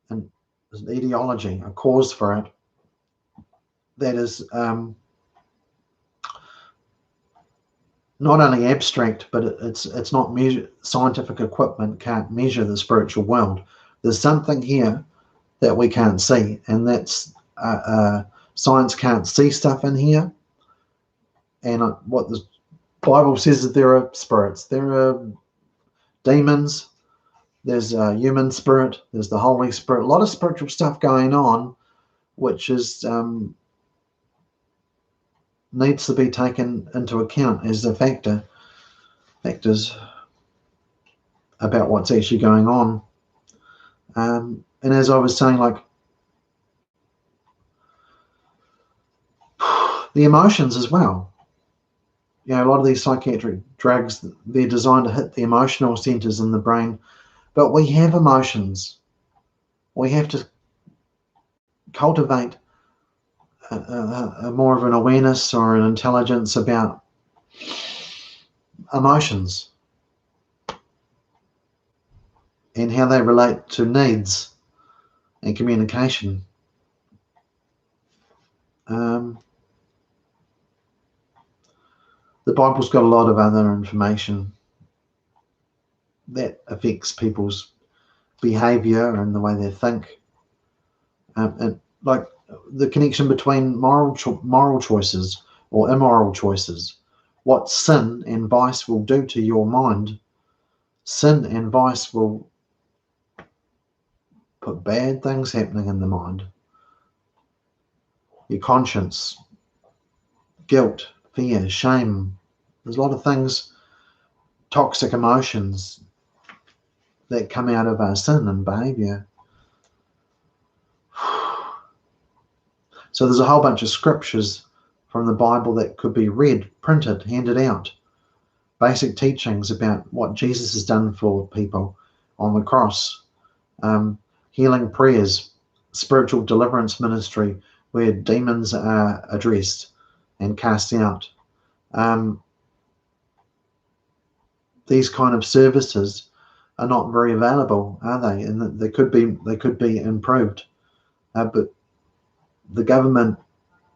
Speaker 1: and there's an etiology, a cause for it, that is not only abstract, but it's not measured. Scientific equipment can't measure the spiritual world. There's something here that we can't see, and that's science can't see stuff in here. And what the Bible says that there are spirits, there are demons, there's a human spirit, there's the Holy Spirit, a lot of spiritual stuff going on, which is needs to be taken into account as the factors about what's actually going on. And as I was saying, like the emotions as well. You know, a lot of these psychiatric drugs, they're designed to hit the emotional centers in the brain, but we have emotions. We have to cultivate a more of an awareness or an intelligence about emotions and how they relate to needs and communication. The Bible's got a lot of other information that affects people's behavior and the way they think, and like the connection between moral choices or immoral choices, what sin and vice will do to your mind. Sin and vice will put bad things happening in the mind. Your conscience, guilt, fear, shame. There's a lot of things, toxic emotions that come out of our sin and behavior. So there's a whole bunch of scriptures from the Bible that could be read, printed, handed out. Basic teachings about what Jesus has done for people on the cross. Healing prayers, spiritual deliverance ministry where demons are addressed and cast out. These kind of services are not very available, are they? And they could be improved, but the government,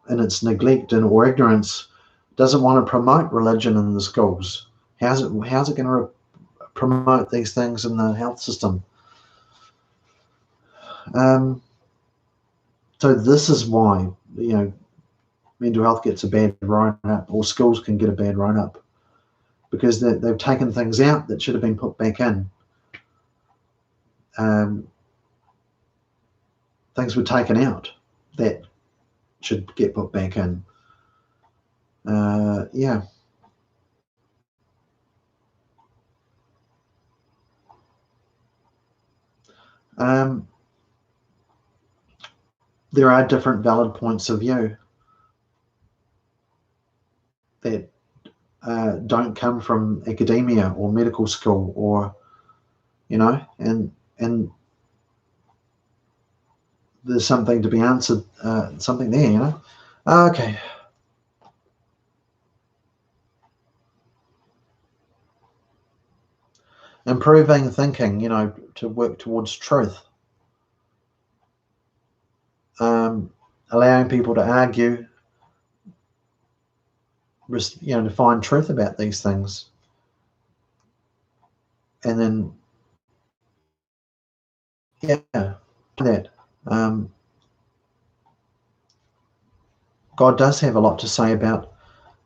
Speaker 1: in its neglect and or ignorance, doesn't want to promote religion in the schools. How's it going to promote these things in the health system? So this is why, you know, mental health gets a bad write-up, or schools can get a bad write-up, because they've taken things out that should have been put back in. Things were taken out that should get put back in. Yeah. There are different valid points of view that don't come from academia or medical school, or, you know, and there's something to be answered, something there, you know. Okay. Improving thinking, you know, to work towards truth. allowing people to argue, to find truth about these things. And then, that God does have a lot to say about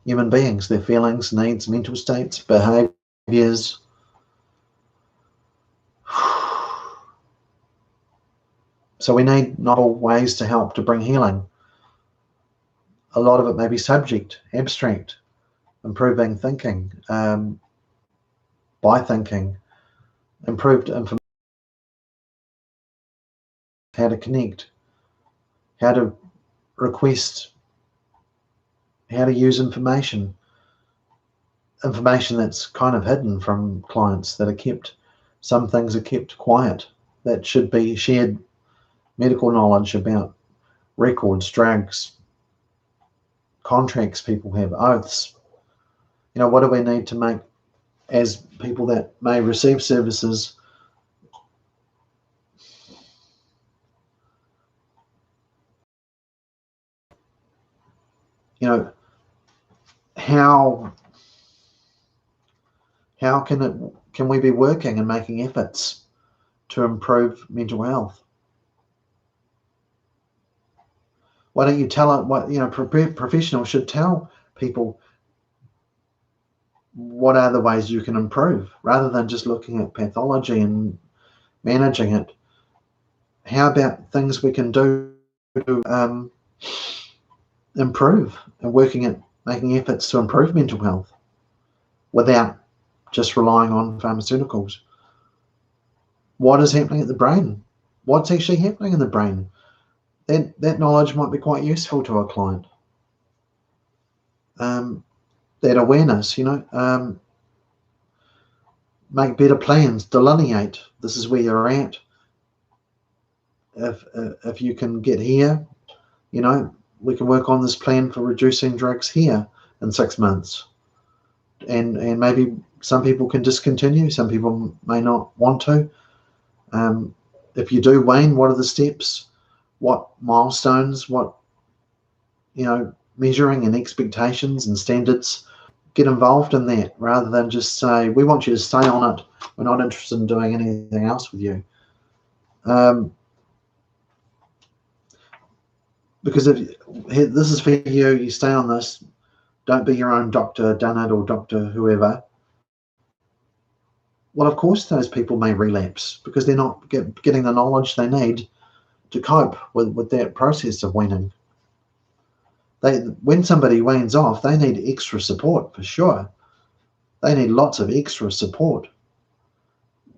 Speaker 1: human beings, their feelings, needs, mental states, behaviors. So we need novel ways to help to bring healing. A lot of it may be subject, abstract, improving thinking, by thinking, improved information, how to connect, how to request, how to use information that's kind of hidden from clients, that are kept, some things are kept quiet, that should be shared. Medical knowledge about records, drugs, contracts people have, oaths. What do we need to make, as people that may receive services, how can we be working and making efforts to improve mental health? Why don't you tell it? Professionals should tell people what are the ways you can improve, rather than just looking at pathology and managing it. How about things we can do to improve, and working at making efforts to improve mental health without just relying on pharmaceuticals? What is happening at the brain? What's actually happening in the brain? That knowledge might be quite useful to a client. That awareness, make better plans, delineate, this is where you're at. If you can get here, we can work on this plan for reducing drugs here in 6 months. And maybe some people can discontinue, some people may not want to. If you do, Wayne, what are the steps? What milestones? What, measuring and expectations and standards? Get involved in that, rather than just say, we want you to stay on it, we're not interested in doing anything else with you. Because if this is for you, you stay on this. Don't be your own Dr. Dunnett or Dr. whoever. Well, of course, those people may relapse because they're not getting the knowledge they need to cope with that process of weaning. When somebody weans off, they need extra support for sure. They need lots of extra support.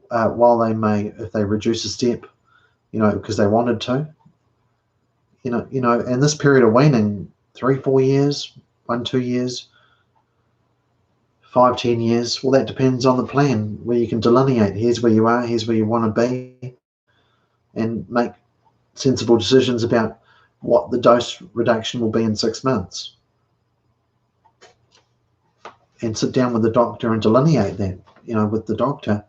Speaker 1: While they may, if they reduce a step, because they wanted to, and this period of weaning, 3-4 years, 1-2 years, 5-10 years, well, that depends on the plan, where you can delineate, here's where you are, here's where you want to be, and make sensible decisions about what the dose reduction will be in 6 months. And sit down with the doctor and delineate that, with the doctor.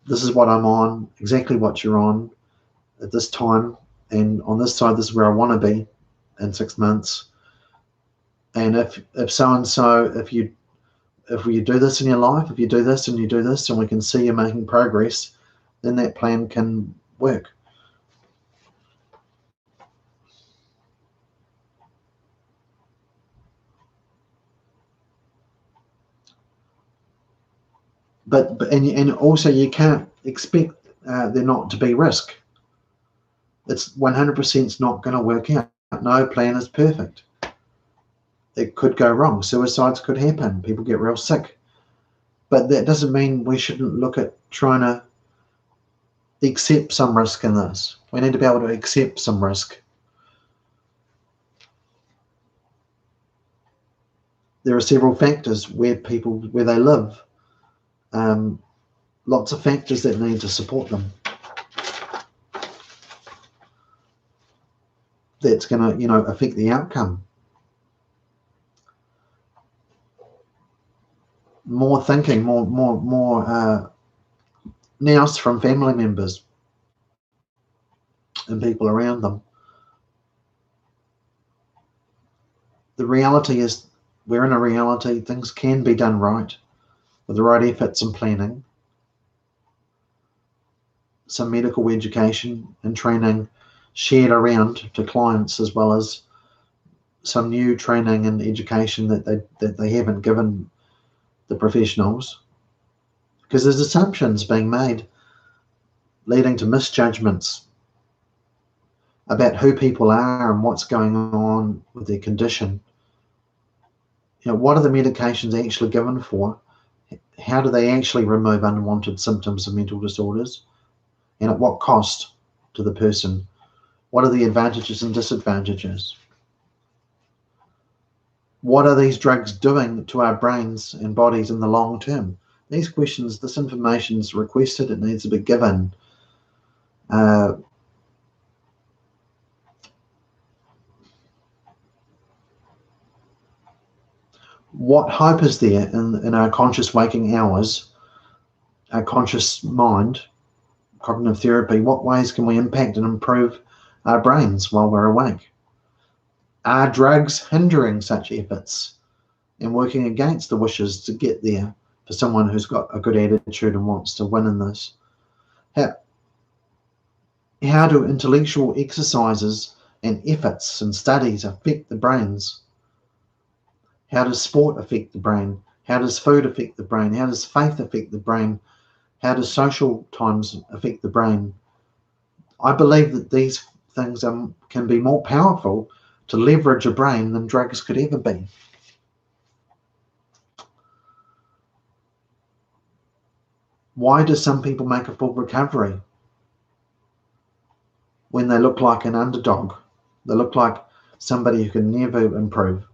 Speaker 1: This is what I'm on, exactly what you're on at this time, and on this side, this is where I want to be in 6 months. And if so-and-so, if you do this in your life, if you do this and you do this, and we can see you're making progress, then that plan can work. And also you can't expect there not to be risk. It's 100% not going to work out. No plan is perfect. It could go wrong. Suicides could happen. People get real sick. But that doesn't mean we shouldn't look at trying to accept some risk in this. We need to be able to accept some risk. There are several factors where they live. Lots of factors that need to support them. That's going to, affect the outcome. More thinking, more nous from family members and people around them. the reality is we're in a reality. Things can be done right with the right efforts and planning, some medical education and training shared around to clients, as well as some new training and education that they haven't given the professionals, because there's assumptions being made leading to misjudgments about who people are and what's going on with their condition. What are the medications actually given for? How do they actually remove unwanted symptoms of mental disorders? And at what cost to the person? What are the advantages and disadvantages? What are these drugs doing to our brains and bodies in the long term? These questions, this information is requested, it needs to be given. What hope is there in our conscious waking hours, our conscious mind, cognitive therapy? What ways can we impact and improve our brains while we're awake? Are drugs hindering such efforts and working against the wishes to get there for someone who's got a good attitude and wants to win in this? How do intellectual exercises and efforts and studies affect the brains? How does sport affect the brain? How does food affect the brain? How does faith affect the brain? How does social times affect the brain? I believe that these things can be more powerful to leverage a brain than drugs could ever be. Why do some people make a full recovery when they look like an underdog? They look like somebody who can never improve,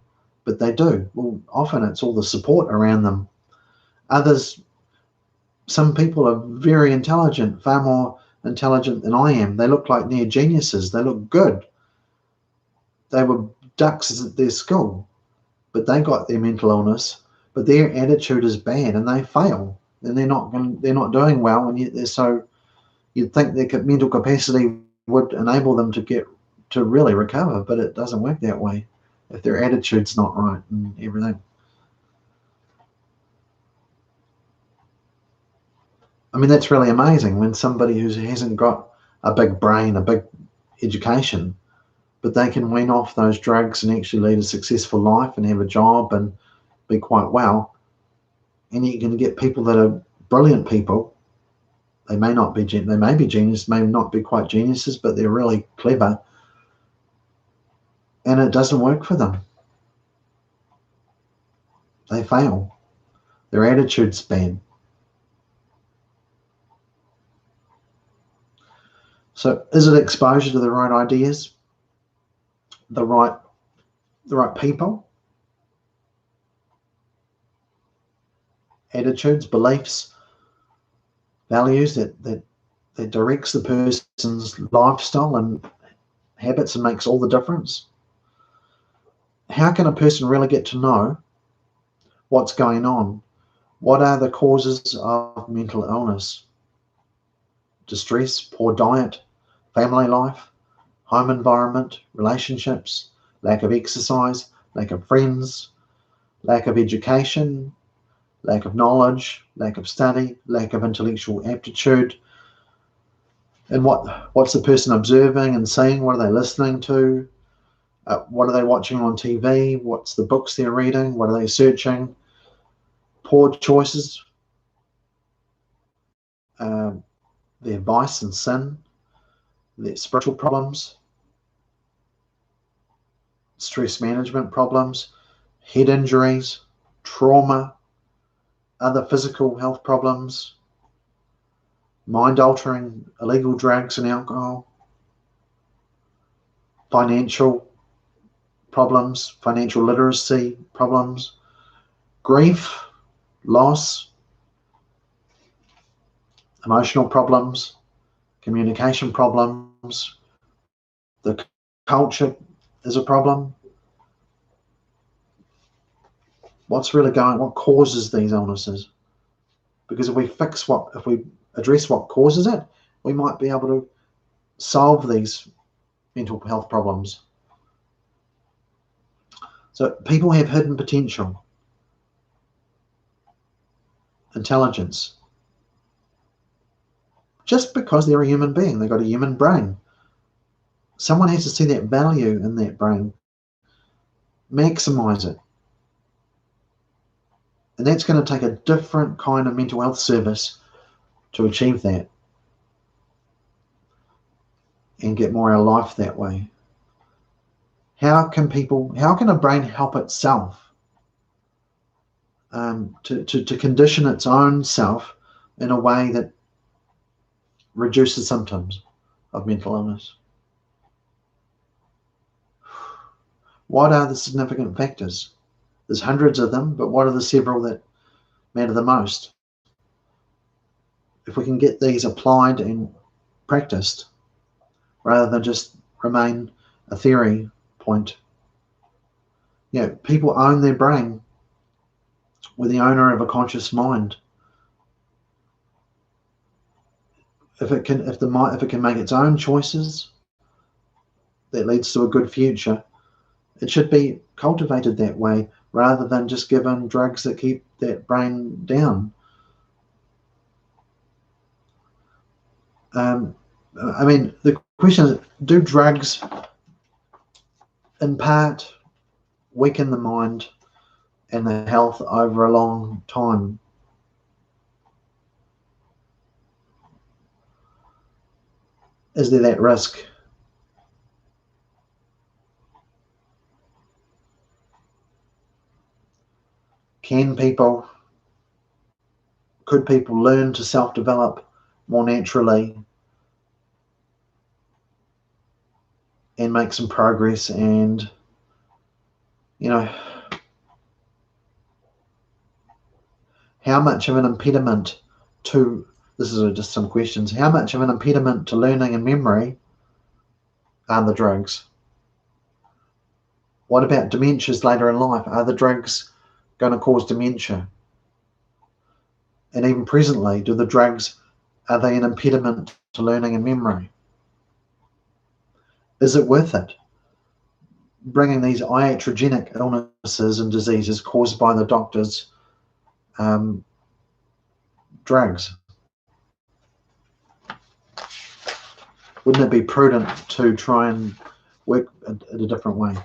Speaker 1: but they do. Well, often it's all the support around them. Others, some people are very intelligent, far more intelligent than I am. They look like near geniuses. They look good. They were ducks at their school, but they got their mental illness, but their attitude is bad and they fail, and they're not doing well, and yet you'd think their mental capacity would enable them to really recover, but it doesn't work that way if their attitude's not right and everything. I mean, that's really amazing when somebody who hasn't got a big brain, a big education, but they can wean off those drugs and actually lead a successful life and have a job and be quite well. And you can get people that are brilliant people. They may be genius, may not be quite geniuses, but they're really clever. And it doesn't work for them. They fail. Their attitude's bad. So is it exposure to the right ideas, the right people, attitudes, beliefs, values that directs the person's lifestyle and habits and makes all the difference? How can a person really get to know what's going on? What are the causes of mental illness? Distress, poor diet, family life, home environment, relationships, lack of exercise, lack of friends, lack of education, lack of knowledge, lack of study, lack of intellectual aptitude. And what's the person observing and seeing? What are they listening to? What are they watching on TV? What's the books they're reading? What are they searching? Poor choices, their vice and sin, their spiritual problems, stress management problems, head injuries, trauma, other physical health problems, mind-altering illegal drugs and alcohol, financial problems, financial literacy problems, grief, loss, emotional problems, communication problems. The culture is a problem. What's really going? What causes these illnesses? Because if we address what causes it, we might be able to solve these mental health problems. So people have hidden potential, intelligence, just because they're a human being. They've got a human brain. Someone has to see that value in that brain, maximize it. And that's going to take a different kind of mental health service to achieve that and get more out of life that way. How can a brain help itself to condition its own self in a way that reduces symptoms of mental illness? What are the significant factors? There's hundreds of them, but what are the several that matter the most? If we can get these applied and practiced, rather than just remain a theory point. People own their brain. We're the owner of a conscious mind. If it can make its own choices, that leads to a good future. It should be cultivated that way, rather than just given drugs that keep that brain down. The question is, do drugs in part weaken the mind and the health over a long time? Is there that risk? Could people learn to self-develop more naturally and make some progress? And how much of an impediment to, this is just some questions, how much of an impediment to learning and memory are the drugs? What about dementias later in life? Are the drugs going to cause dementia? And even presently, are they an impediment to learning and memory? Is it worth it? Bringing these iatrogenic illnesses and diseases caused by the doctor's drugs? Wouldn't it be prudent to try and work in a different way?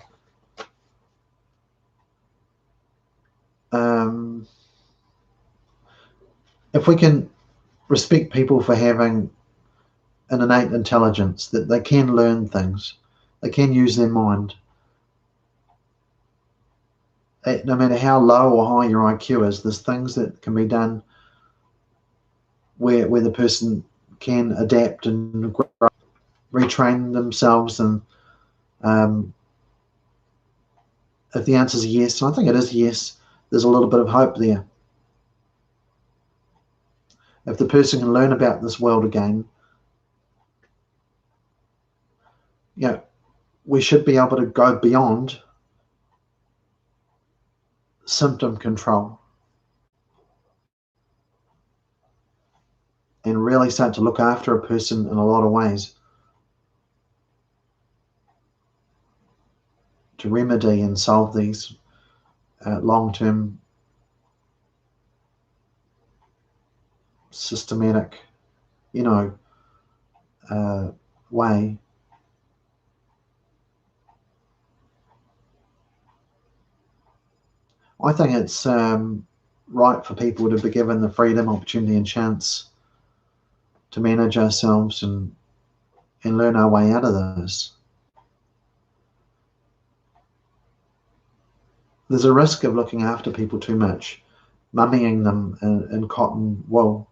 Speaker 1: If we can respect people for having an innate intelligence, that they can learn things, they can use their mind, no matter how low or high your IQ is, there's things that can be done where the person can adapt and retrain themselves. And if the answer is yes, and I think it is yes, there's a little bit of hope there. If the person can learn about this world again, we should be able to go beyond symptom control and really start to look after a person in a lot of ways, to remedy and solve these long-term systematic way. I think it's right for people to be given the freedom, opportunity and chance to manage ourselves and learn our way out of this. There's a risk of looking after people too much, mummying them in cotton wool,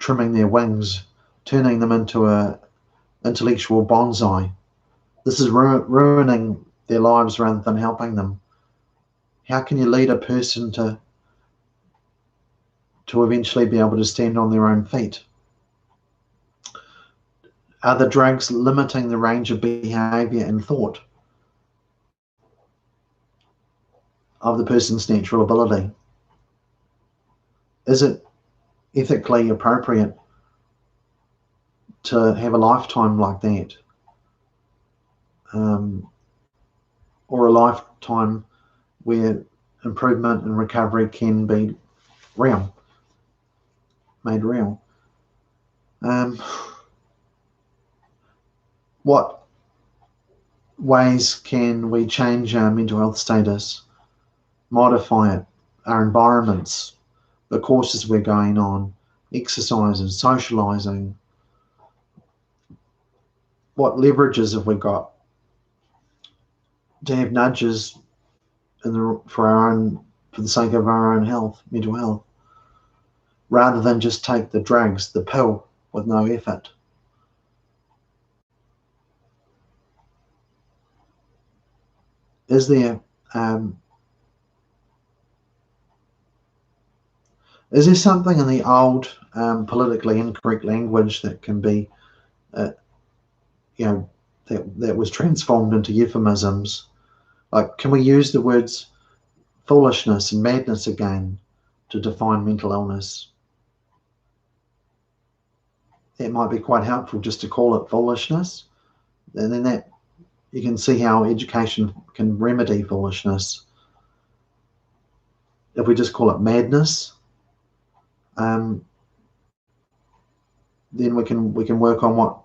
Speaker 1: trimming their wings, turning them into a intellectual bonsai. This is ruining their lives rather than helping them. How can you lead a person to eventually be able to stand on their own feet? Are the drugs limiting the range of behavior and thought of the person's natural ability? Is it ethically appropriate to have a lifetime like that? or a lifetime where improvement and recovery can be real, made real. What ways can we change our mental health status, modify it, our environments, the courses we're going on, exercises, socializing? What leverages have we got to have nudges for the sake of our own health, mental health, rather than just take the drugs, the pill, with no effort? Is there something in the old politically incorrect language that can be, that was transformed into euphemisms? Like, can we use the words foolishness and madness again to define mental illness? It might be quite helpful just to call it foolishness, and then that you can see how education can remedy foolishness. If we just call it madness, then we can work on what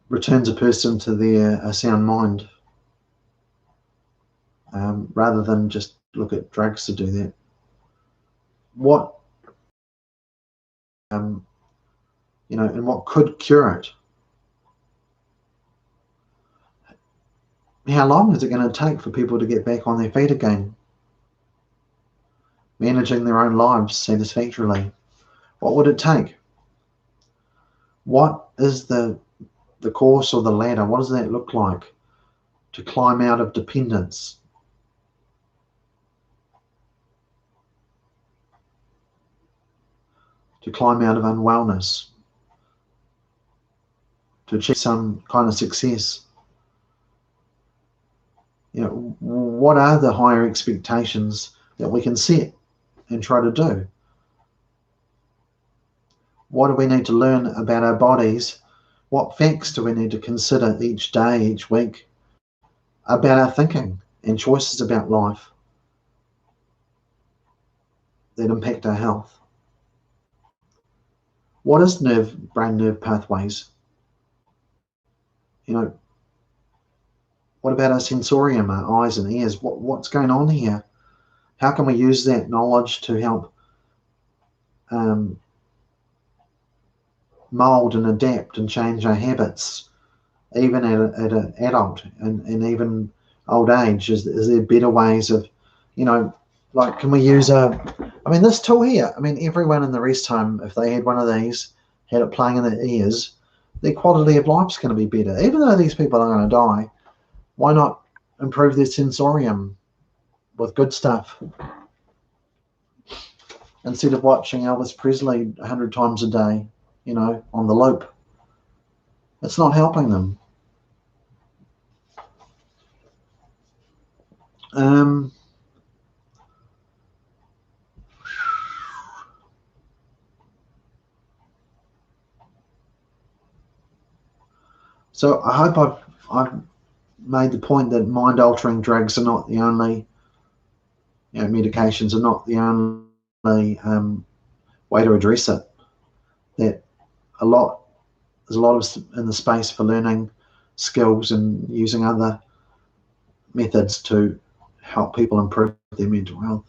Speaker 1: returns a person to their sound mind, rather than just look at drugs to do that. What and what could cure it? How long is it going to take for people to get back on their feet again, managing their own lives satisfactorily? What would it take? What is the course or the ladder? What does that look like to climb out of dependence? To climb out of unwellness? To achieve some kind of success? What are the higher expectations that we can set and try to do? What do we need to learn about our bodies? What facts do we need to consider each day, each week, about our thinking and choices about life that impact our health? What is brain-nerve pathways? What about our sensorium, our eyes and ears? What's going on here? How can we use that knowledge to help mold and adapt and change our habits, even at an adult and even old age? Is there better ways of, can we use this tool here? Everyone in the rest home, if they had one of these, had it playing in their ears, their quality of life's going to be better. Even though these people are going to die, why not improve their sensorium with good stuff instead of watching Elvis Presley 100 times a day, on the loop? It's not helping them. So I hope I've made the point that mind-altering drugs are not the only, medications are not the only way to address it. That there's a lot of in the space for learning skills and using other methods to help people improve their mental health.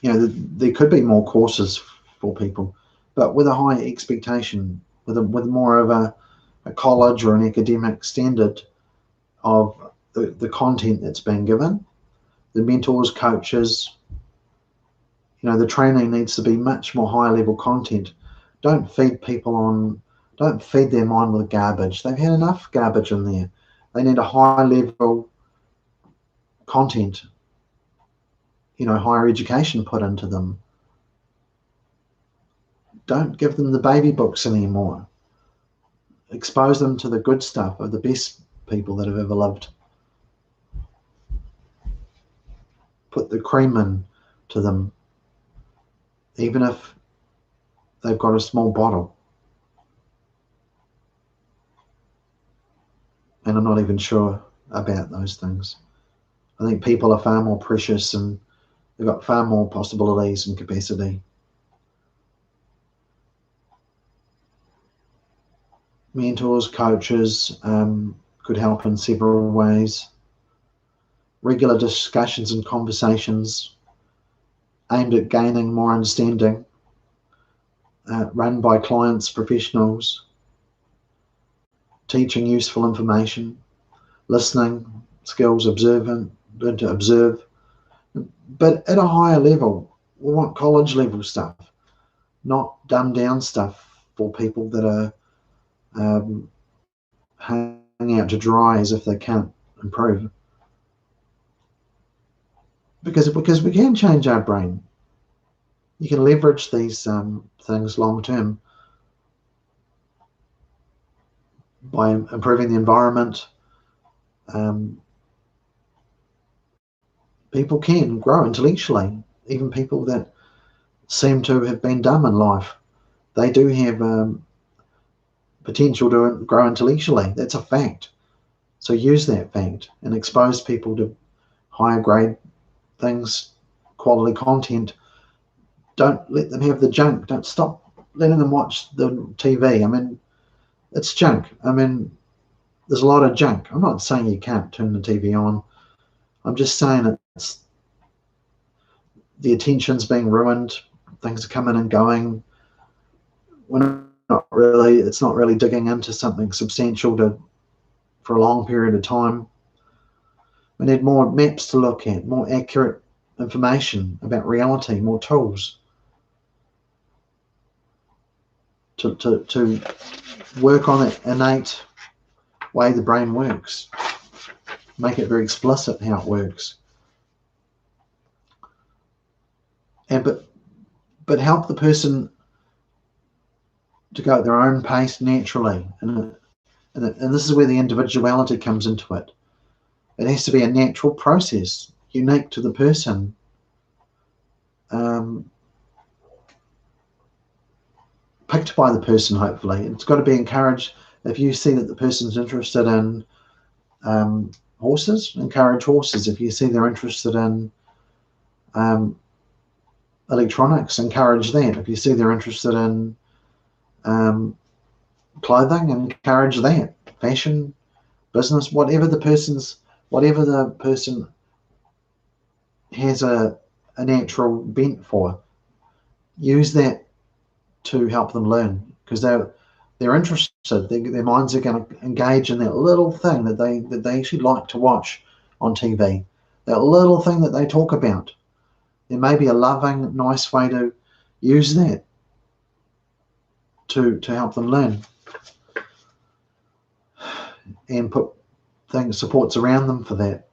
Speaker 1: There could be more courses for people, but with a high expectation, with more of a college or an academic standard of the content that's being given, the mentors, coaches, the training needs to be much more high level content. Don't feed their mind with garbage. They've had enough garbage in there. They need a high level content, higher education put into them. Don't give them the baby books anymore. Expose them to the good stuff of the best people that have ever lived. Put the cream in to them, even if they've got a small bottle. And I'm not even sure about those things. I think people are far more precious and they've got far more possibilities and capacity. Mentors, coaches could help in several ways. Regular discussions and conversations aimed at gaining more understanding, run by clients, professionals, teaching useful information, listening skills, learn to observe. But at a higher level, we want college level stuff, not dumbed down stuff for people that are hanging out to dry as if they can't improve. Because we can change our brain. You can leverage these things long term by improving the environment. People can grow intellectually. Even people that seem to have been dumb in life, they do have potential to grow intellectually. That's a fact. So use that fact and expose people to higher grade things, quality content. Don't let them have the junk. Don't stop letting them watch the TV. I mean, it's junk. I mean, there's a lot of junk. I'm not saying you can't turn the TV on. I'm just saying it's the attention's being ruined. Things are coming and going. It's not really digging into something substantial for a long period of time. We need more maps to look at, more accurate information about reality, more tools to work on that innate way the brain works. Make it very explicit how it works. But help the person to go at their own pace naturally. And this is where the individuality comes into it. It has to be a natural process, unique to the person. Picked by the person, hopefully. It's got to be encouraged. If you see that the person's interested in horses, encourage horses. If you see they're interested in electronics, encourage that. If you see they're interested in clothing, encourage that. Fashion, business, whatever the person has a natural bent for, use that to help them learn, because they're interested. Their minds are going to engage in that little thing that they actually like to watch on TV, that little thing that they talk about. There may be a loving, nice way to use that to help them learn, and put supports around them for that,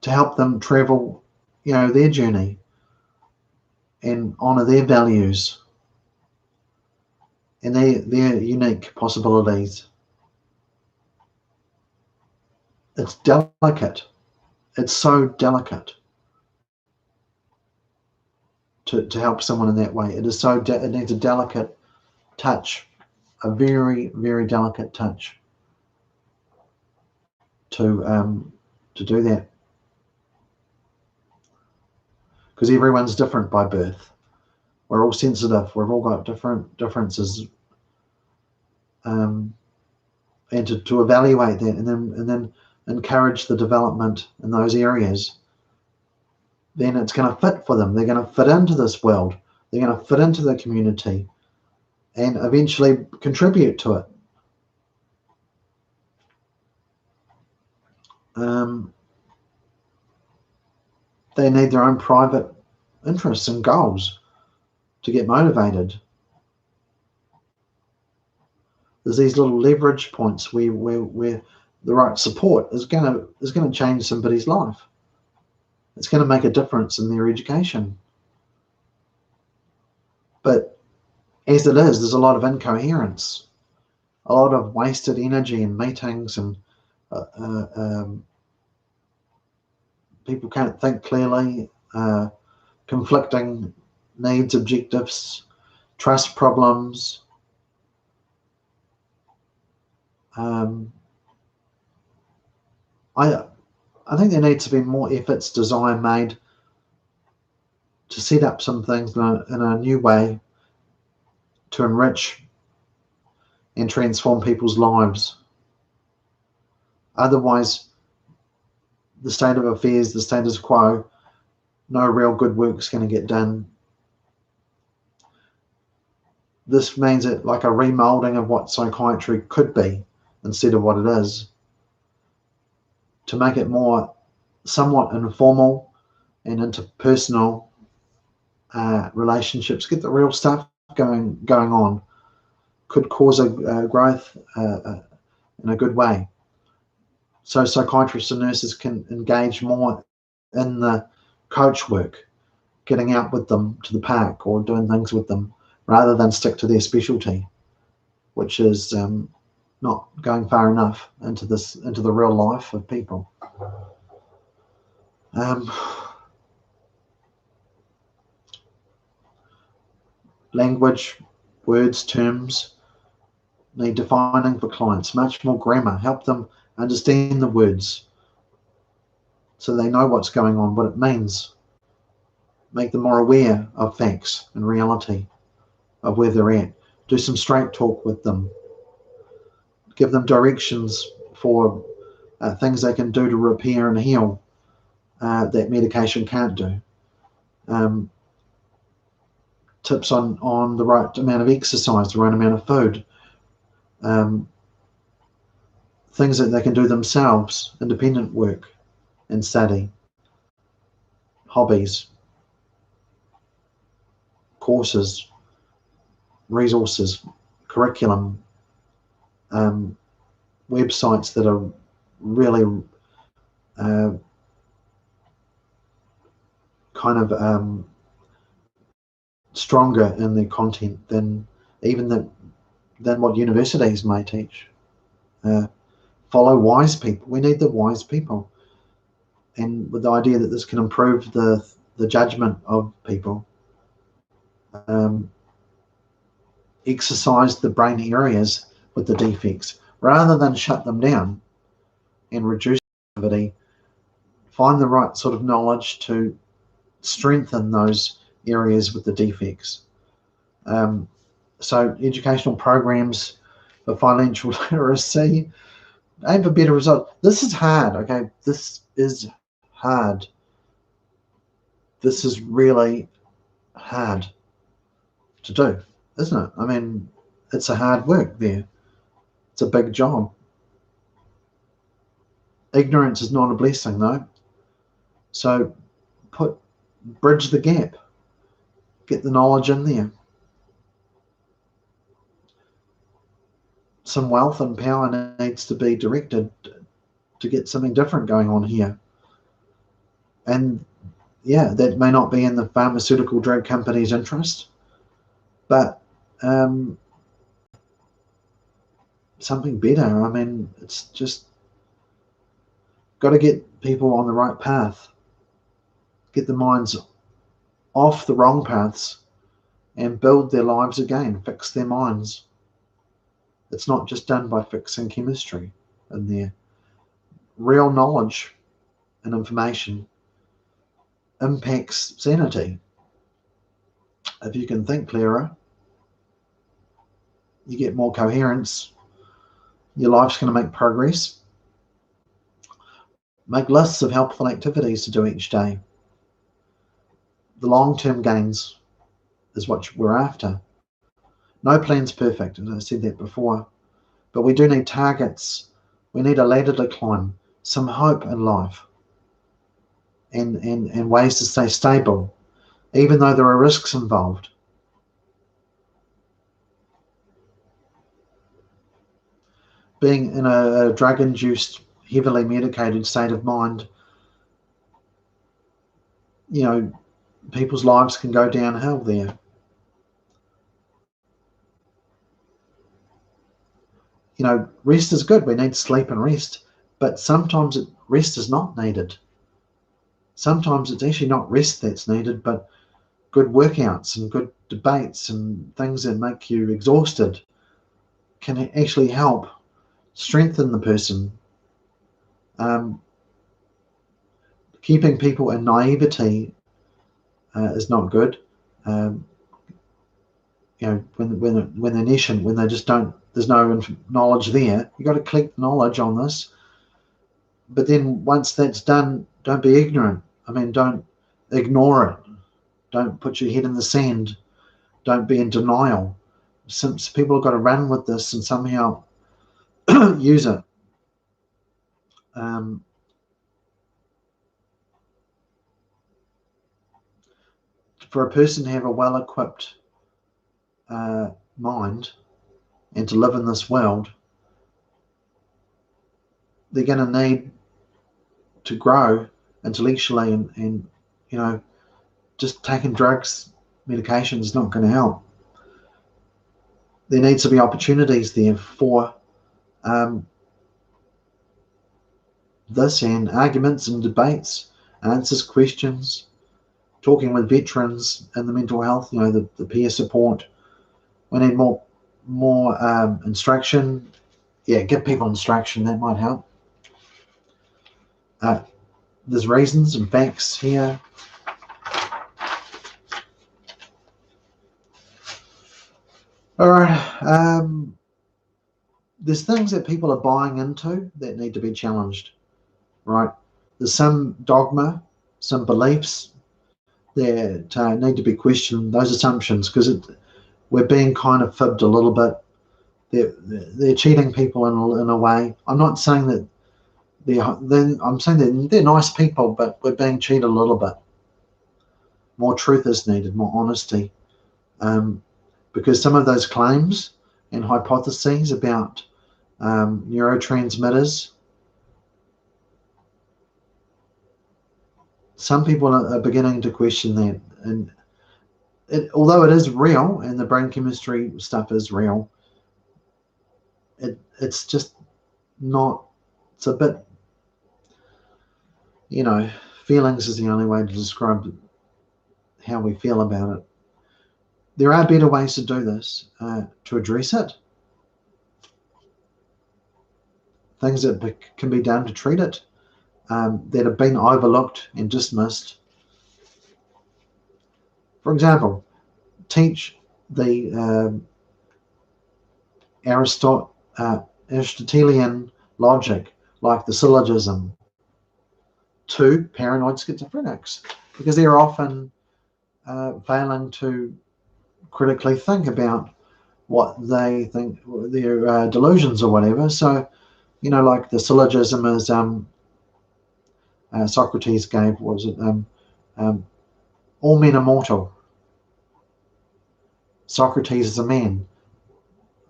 Speaker 1: to help them travel, their journey and honour their values and their unique possibilities. It's delicate. It's so delicate to help someone in that way. It is it needs a delicate touch, a very, very delicate touch to do that. Because everyone's different by birth. We're all sensitive. We've all got differences, and to evaluate that and then encourage the development in those areas. Then it's going to fit for them. They're going to fit into this world. They're going to fit into the community, and eventually contribute to it. They need their own private interests and goals to get motivated. There's these little leverage points where the right support is going to change somebody's life. It's going to make a difference in their education. But as it is, there's a lot of incoherence, a lot of wasted energy in meetings, and people can't think clearly, conflicting needs, objectives, trust problems. I think there needs to be more efforts, design made to set up some things in a new way to enrich and transform people's lives. Otherwise, the state of affairs, the status quo, no real good work's going to get done. This means it like a remolding of what psychiatry could be instead of what it is, to make it more somewhat informal and interpersonal relationships, get the real stuff going on, could cause a growth in a good way. So psychiatrists and nurses can engage more in the coach work, getting out with them to the park or doing things with them, rather than stick to their specialty, which is not going far enough into the real life of people. Language, words, terms need defining for clients, much more grammar, help them understand the words so they know what's going on, what it means, make them more aware of facts and reality of where they're at, do some straight talk with them, give them directions for things they can do to repair and heal that medication can't do. Tips on the right amount of exercise, the right amount of food, things that they can do themselves, independent work and study, hobbies, courses, resources, curriculum, websites that are really kind of stronger in their content than what universities may teach. Follow wise people. We need the wise people, and with the idea that this can improve the judgment of people. Exercise the brain areas with the defects rather than shut them down and reduce activity. Find the right sort of knowledge to strengthen those areas with the defects. So educational programs for financial literacy, aim for better results. This is hard, okay? This is hard. This is really hard to do, isn't it? I mean, it's a hard work there. It's a big job. Ignorance is not a blessing, though. So bridge the gap. Get the knowledge in there. Some wealth and power needs to be directed to get something different going on here. And yeah, that may not be in the pharmaceutical drug company's interest, but something better. I mean, it's just got to get people on the right path, get the minds off the wrong paths and build their lives again, fix their minds. It's not just done by fixing chemistry in there. Real knowledge and information impacts sanity. If you can think clearer, you get more coherence, your life's going to make progress. Make lists of helpful activities to do each day. The long-term gains is what we're after. No plan's perfect, as I said that before, but we do need targets. We need a ladder to climb, some hope in life, and ways to stay stable, even though there are risks involved. Being in a drug-induced, heavily medicated state of mind, you know, people's lives can go downhill there. You know, rest is good. We need sleep and rest, but sometimes rest is not needed. Sometimes it's actually not rest that's needed, but good workouts and good debates and things that make you exhausted can actually help strengthen the person. Keeping people in naivety is not good. You know, when they're nascent, when they just don't, there's no knowledge there. You got to collect knowledge on this. But then once that's done, don't be ignorant. I mean, don't ignore it. Don't put your head in the sand. Don't be in denial. Since people have got to run with this and somehow use it. For a person to have a well-equipped mind and to live in this world, they're going to need to grow intellectually, and you know, just taking drugs, medication is not going to help. There needs to be opportunities there for this, and arguments and debates, answers questions, talking with veterans in the mental health, you know, the peer support. We need more instruction. Yeah, give people instruction, that might help. There's reasons and facts here. All right. There's things that people are buying into that need to be challenged, right? There's some dogma, some beliefs that need to be questioned, those assumptions, because we're being kind of fibbed a little bit. They're cheating people in a way. I'm not saying that I'm saying that they're nice people, but we're being cheated a little bit. More truth is needed, more honesty, because some of those claims and hypotheses about neurotransmitters, some people are beginning to question that. And although it is real, and the brain chemistry stuff is real, it's just not. It's a bit, you know, feelings is the only way to describe how we feel about it. There are better ways to do this, to address it. Things that can be done to treat it, that have been overlooked and dismissed. For example, teach the Aristotelian logic, like the syllogism, to paranoid schizophrenics, because they're often failing to critically think about what they think, their delusions or whatever. So, you know, like the syllogism is Socrates gave, what was it? All men are mortal. Socrates is a man.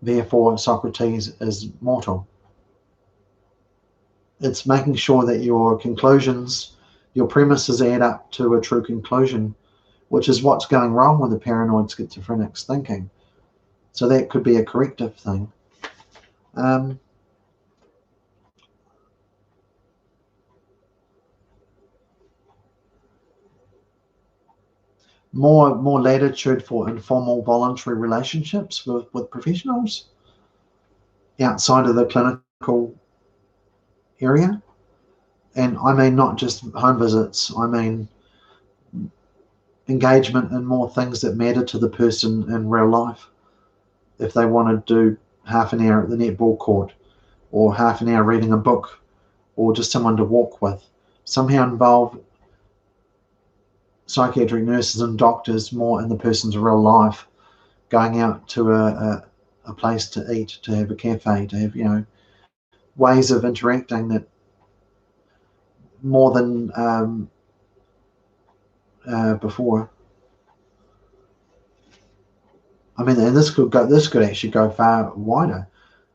Speaker 1: Therefore, Socrates is mortal. It's making sure that your conclusions, your premises add up to a true conclusion, which is what's going wrong with the paranoid schizophrenic's thinking. So that could be a corrective thing. More latitude for informal voluntary relationships with professionals outside of the clinical area. And I mean not just home visits, I mean engagement in more things that matter to the person in real life. If they want to do half an hour at the netball court, or half an hour reading a book, or just someone to walk with, somehow involve psychiatric nurses and doctors more in the person's real life, going out to a place to eat, to have a cafe, to have, you know, ways of interacting that more than before. I mean, and this could actually go far wider.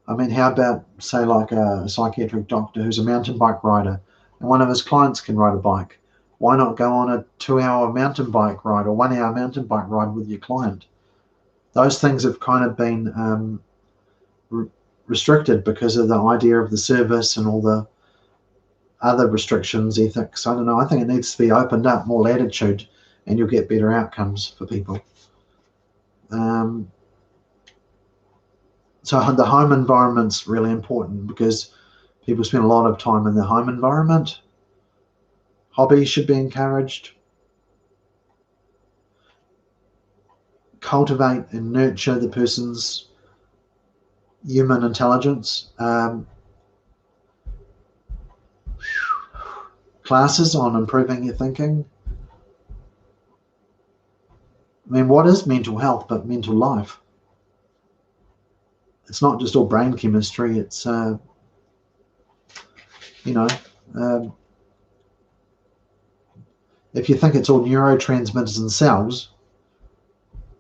Speaker 1: I mean, how about, say, like a psychiatric doctor who's a mountain bike rider, and one of his clients can ride a bike? Why not go on a 2-hour mountain bike ride or 1-hour mountain bike ride with your client? Those things have kind of been restricted because of the idea of the service and all the other restrictions, ethics. I don't know. I think it needs to be opened up, more latitude, and you'll get better outcomes for people. So the home environment's really important because people spend a lot of time in the home environment. Hobbies should be encouraged. Cultivate and nurture the person's human intelligence. Classes on improving your thinking. I mean, what is mental health but mental life? It's not just all brain chemistry. It's, if you think it's all neurotransmitters and cells,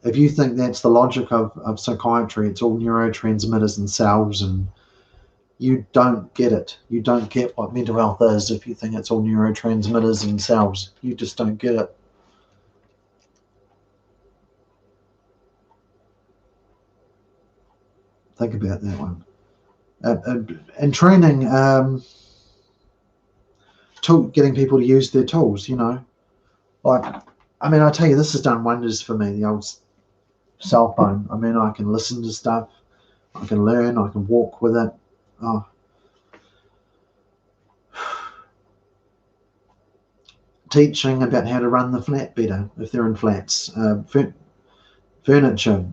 Speaker 1: if you think that's the logic of psychiatry, it's all neurotransmitters and cells, and you don't get it. You don't get what mental health is if you think it's all neurotransmitters and cells. You just don't get it. Think about that one. And training, getting people to use their tools, Like, I mean, I tell you, this has done wonders for me, the old cell phone. I mean, I can listen to stuff, I can learn, I can walk with it. Oh. Teaching about how to run the flat better if they're in flats. Furniture,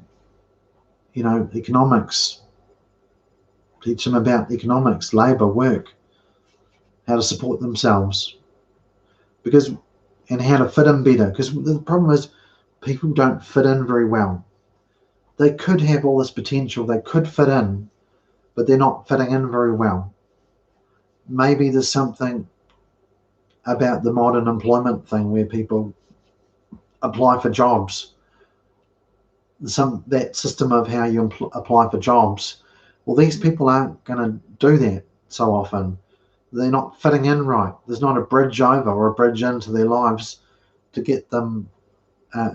Speaker 1: economics. Teach them about economics, labour, work, how to support themselves. And how to fit in better. Because the problem is people don't fit in very well. They could have all this potential, they could fit in, but they're not fitting in very well. Maybe there's something about the modern employment thing where people apply for jobs. That system of how you apply for jobs. Well, these people aren't going to do that so often. They're not fitting in right. There's not a bridge over or a bridge into their lives to get them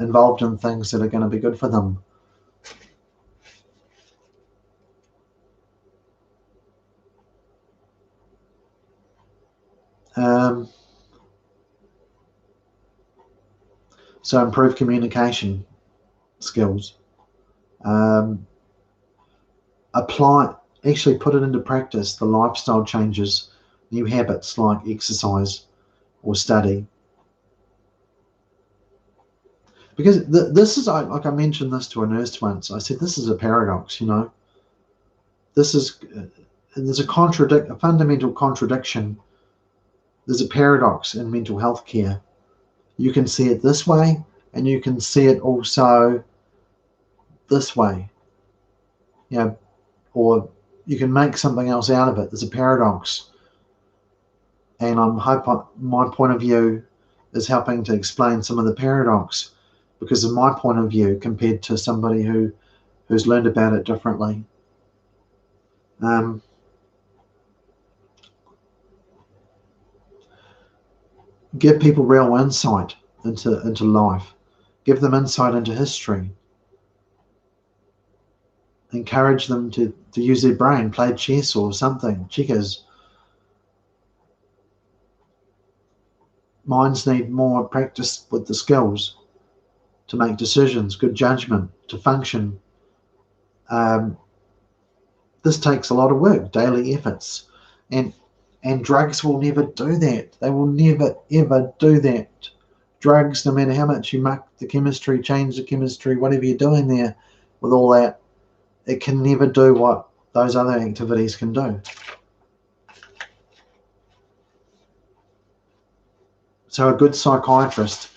Speaker 1: involved in things that are going to be good for them. So improve communication skills. Actually put it into practice, the lifestyle changes, new habits like exercise or study. Because this is, like I mentioned this to a nurse once, I said, this is a paradox, This is, there's a fundamental contradiction. There's a paradox in mental health care. You can see it this way, and you can see it also this way. Or you can make something else out of it. There's a paradox. And I'm hoping my point of view is helping to explain some of the paradox, because of my point of view compared to somebody who's learned about it differently. Give people real insight into life. Give them insight into history. Encourage them to use their brain, play chess or something, checkers. Minds need more practice with the skills to make decisions, good judgment, to function. This takes a lot of work, daily efforts. And drugs will never do that. They will never, ever do that. Drugs, no matter how much you muck the chemistry, change the chemistry, whatever you're doing there with all that, it can never do what those other activities can do. So a good psychiatrist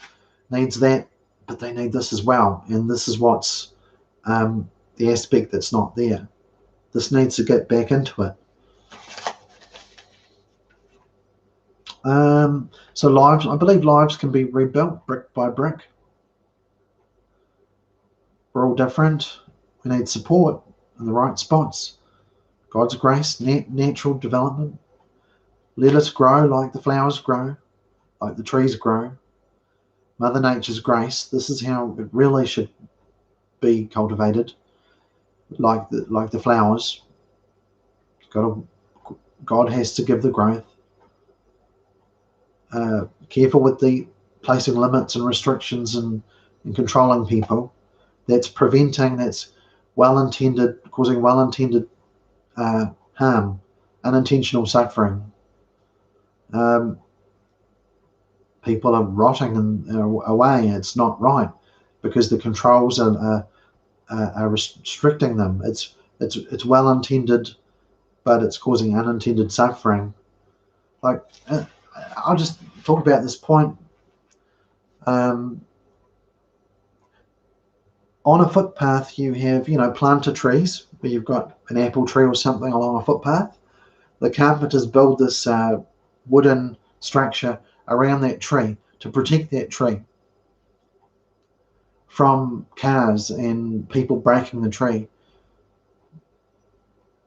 Speaker 1: needs that, but they need this as well. And this is what's the aspect that's not there. This needs to get back into it. So I believe lives can be rebuilt brick by brick. We're all different. We need support in the right spots. God's grace, natural development. Let us grow like the flowers grow, like the trees grow. Mother Nature's grace. This is how it really should be cultivated, like the flowers. God has to give the growth. Careful with the placing limits and restrictions and controlling people. That's preventing. causing well-intended harm, unintentional suffering. People are rotting away. It's not right because the controls are restricting them. It's well-intended, but it's causing unintended suffering. Like, I'll just talk about this point. On a footpath, you have, planter trees where you've got an apple tree or something along a footpath. The carpenters build this wooden structure around that tree to protect that tree from cars and people breaking the tree.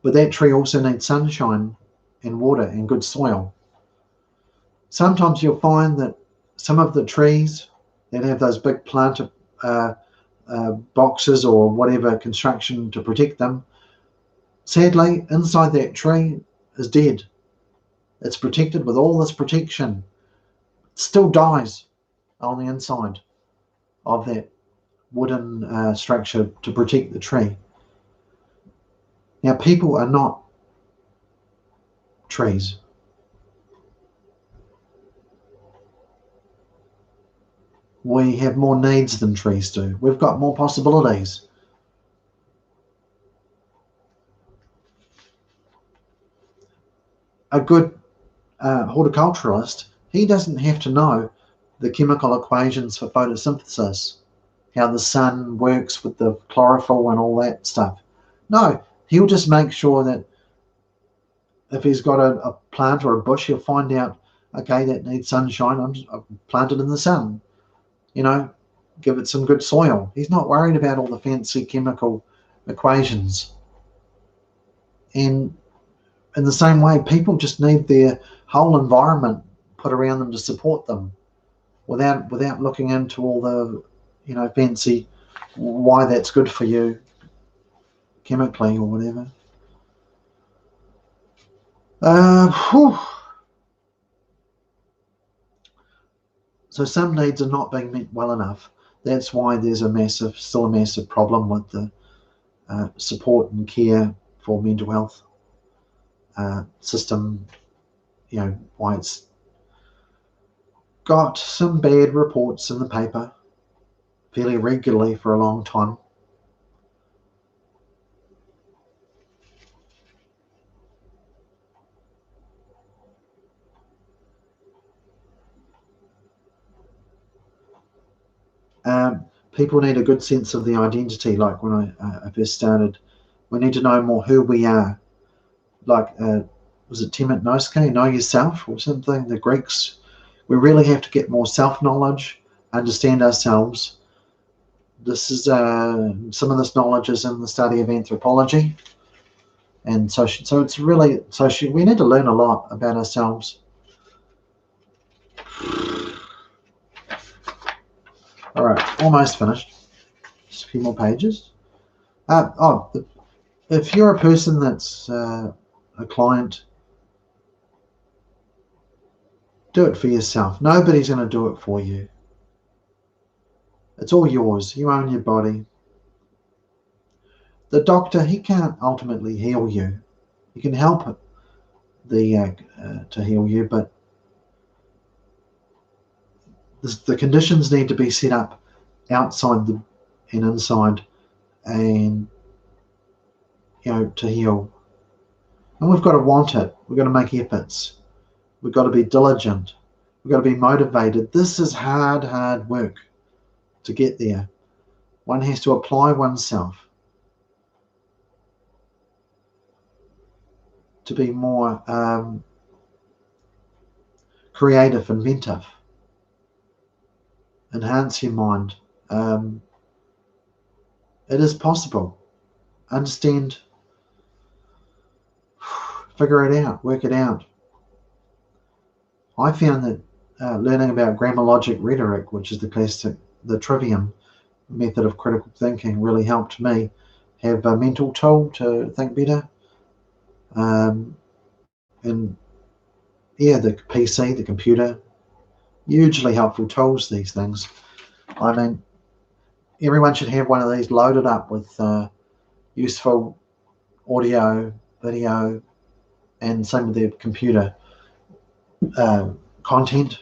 Speaker 1: But that tree also needs sunshine and water and good soil. Sometimes you'll find that some of the trees that have those big planter boxes or whatever construction to protect them, sadly, inside that tree is dead. It's protected with all this protection. It still dies on the inside of that wooden structure to protect the tree. Now, people are not trees. We have more needs than trees do. We've got more possibilities. A good horticulturalist, he doesn't have to know the chemical equations for photosynthesis, how the sun works with the chlorophyll and all that stuff. No, he'll just make sure that if he's got a plant or a bush, he'll find out, okay, that needs sunshine, I'll plant it in the sun. Give it some good soil. He's not worried about all the fancy chemical equations. And in the same way, people just need their whole environment put around them to support them without looking into all the, fancy why that's good for you chemically or whatever. So some needs are not being met well enough. That's why there's still a massive problem with the support and care for mental health system. Why it's got some bad reports in the paper fairly regularly for a long time. People need a good sense of the identity. Like when I first started, we need to know more who we are. Like, was it Timot Noske, know yourself or something? The Greeks. We really have to get more self-knowledge, understand ourselves. This is some of this knowledge is in the study of anthropology, and so it's really we need to learn a lot about ourselves. All right, almost finished. Just a few more pages. If you're a person that's a client, do it for yourself. Nobody's going to do it for you. It's all yours. You own your body. The doctor, he can't ultimately heal you. He can help it to heal you, but the conditions need to be set up outside and inside, and to heal. And we've got to want it. We've got to make efforts. We've got to be diligent. We've got to be motivated. This is hard work to get there. One has to apply oneself to be more creative, inventive, enhance your mind. It is possible. Understand, figure it out, work it out. I found that learning about grammar, logic, rhetoric, which is the trivium method of critical thinking, really helped me have a mental tool to think better. And the PC, the computer, hugely helpful tools, these things. I mean, everyone should have one of these loaded up with useful audio, video, and same with their computer content.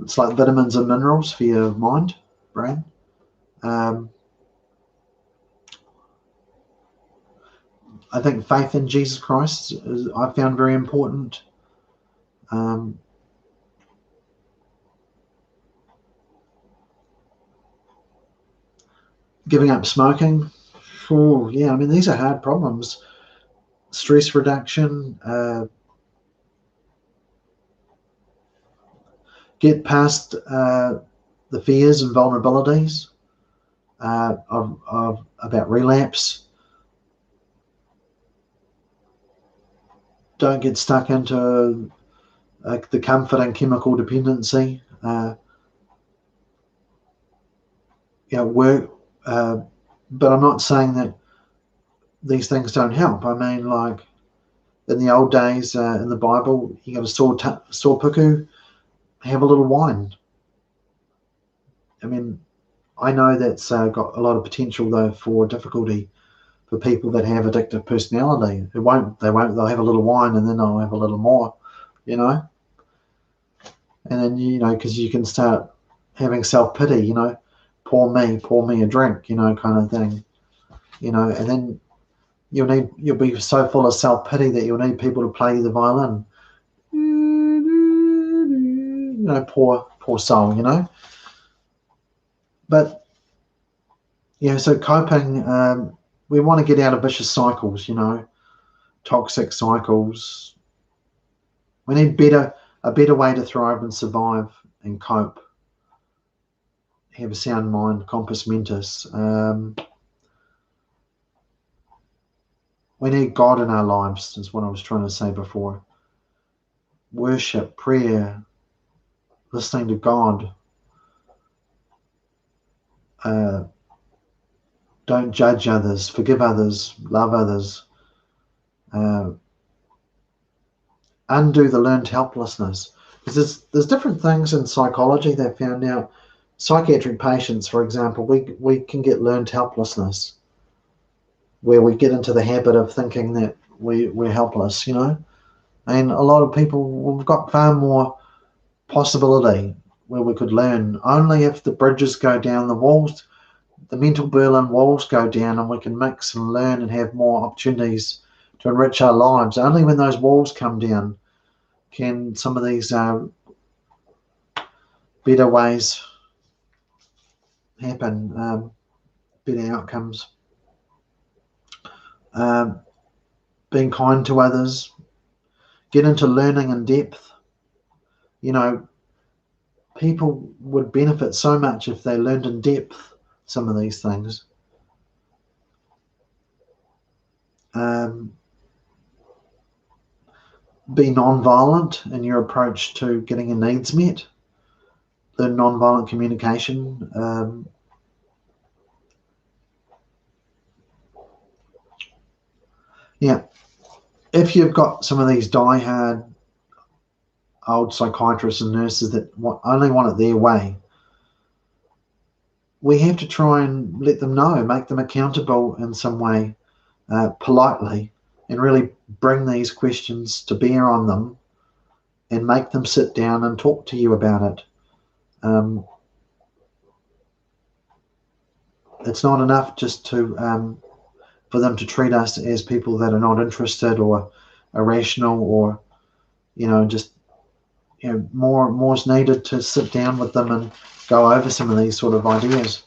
Speaker 1: It's like vitamins and minerals for your mind, brain. I think faith in Jesus Christ I found very important. Giving up smoking. Oh, yeah, I mean, these are hard problems. Stress reduction. Get past the fears and vulnerabilities of about relapse. Don't get stuck into the comfort and chemical dependency. Work. But I'm not saying that these things don't help. I mean, like in the old days in the Bible, you got a sore puku, have a little wine. I mean, I know that's got a lot of potential though for difficulty for people that have addictive personality. They'll have a little wine and then they'll have a little more, and then, because you can start having self-pity, pour me a drink, kind of thing, and then you'll be so full of self-pity that you'll need people to play the violin. Poor soul, But so coping, we want to get out of vicious cycles, toxic cycles. We need a better way to thrive and survive and cope. Have a sound mind, compos mentis. We need God in our lives, is what I was trying to say before. Worship, prayer, listening to God. Don't judge others, forgive others, love others. Undo the learned helplessness. Because there's different things in psychology they've found out. Psychiatric patients, for example, we can get learned helplessness, where we get into the habit of thinking that we're helpless, and a lot of people, we've got far more possibility where we could learn. Only if the bridges go down, the mental Berlin walls go down, and we can mix and learn and have more opportunities to enrich our lives. Only when those walls come down can some of these better ways happen, better outcomes. Being kind to others, get into learning in depth. People would benefit so much if they learned in depth some of these things. Be non-violent in your approach to getting your needs met. Learn non-violent communication. If you've got some of these die-hard old psychiatrists and nurses that only want it their way, we have to try and let them know, make them accountable in some way, politely, and really bring these questions to bear on them and make them sit down and talk to you about it. It's not enough just to for them to treat us as people that are not interested or irrational, or just more is needed to sit down with them and go over some of these sort of ideas.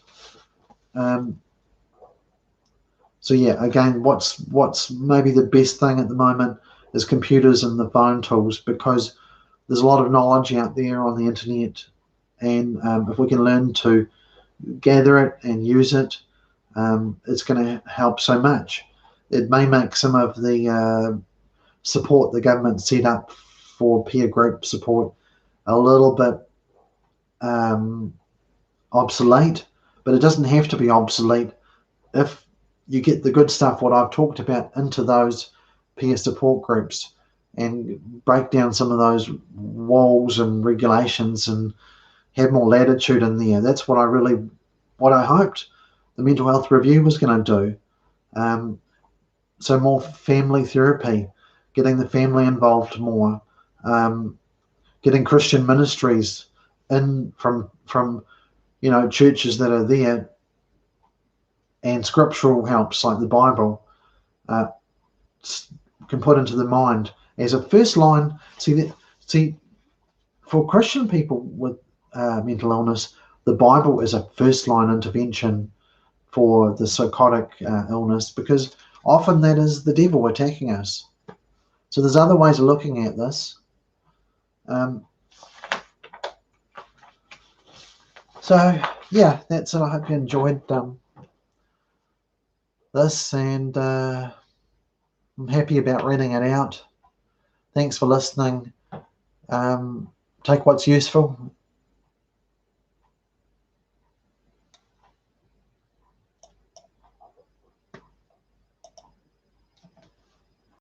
Speaker 1: So again, what's maybe the best thing at the moment is computers and the phone tools, because there's a lot of knowledge out there on the internet, and if we can learn to gather it and use it, it's going to help so much. It may make some of the support the government set up for peer group support a little bit obsolete, but it doesn't have to be obsolete if you get the good stuff, what I've talked about, into those peer support groups and break down some of those walls and regulations and have more latitude in there. That's what I hoped the mental health review was going to do. So more family therapy, getting the family involved more, getting Christian ministries in from churches that are there, and scriptural helps like the Bible can put into the mind as a first line. See, for Christian people with mental illness, the Bible is a first line intervention for the psychotic illness, because often that is the devil attacking us. So there's other ways of looking at this. So yeah, that's it. I hope you enjoyed this, and I'm happy about reading it out. Thanks for listening. Take what's useful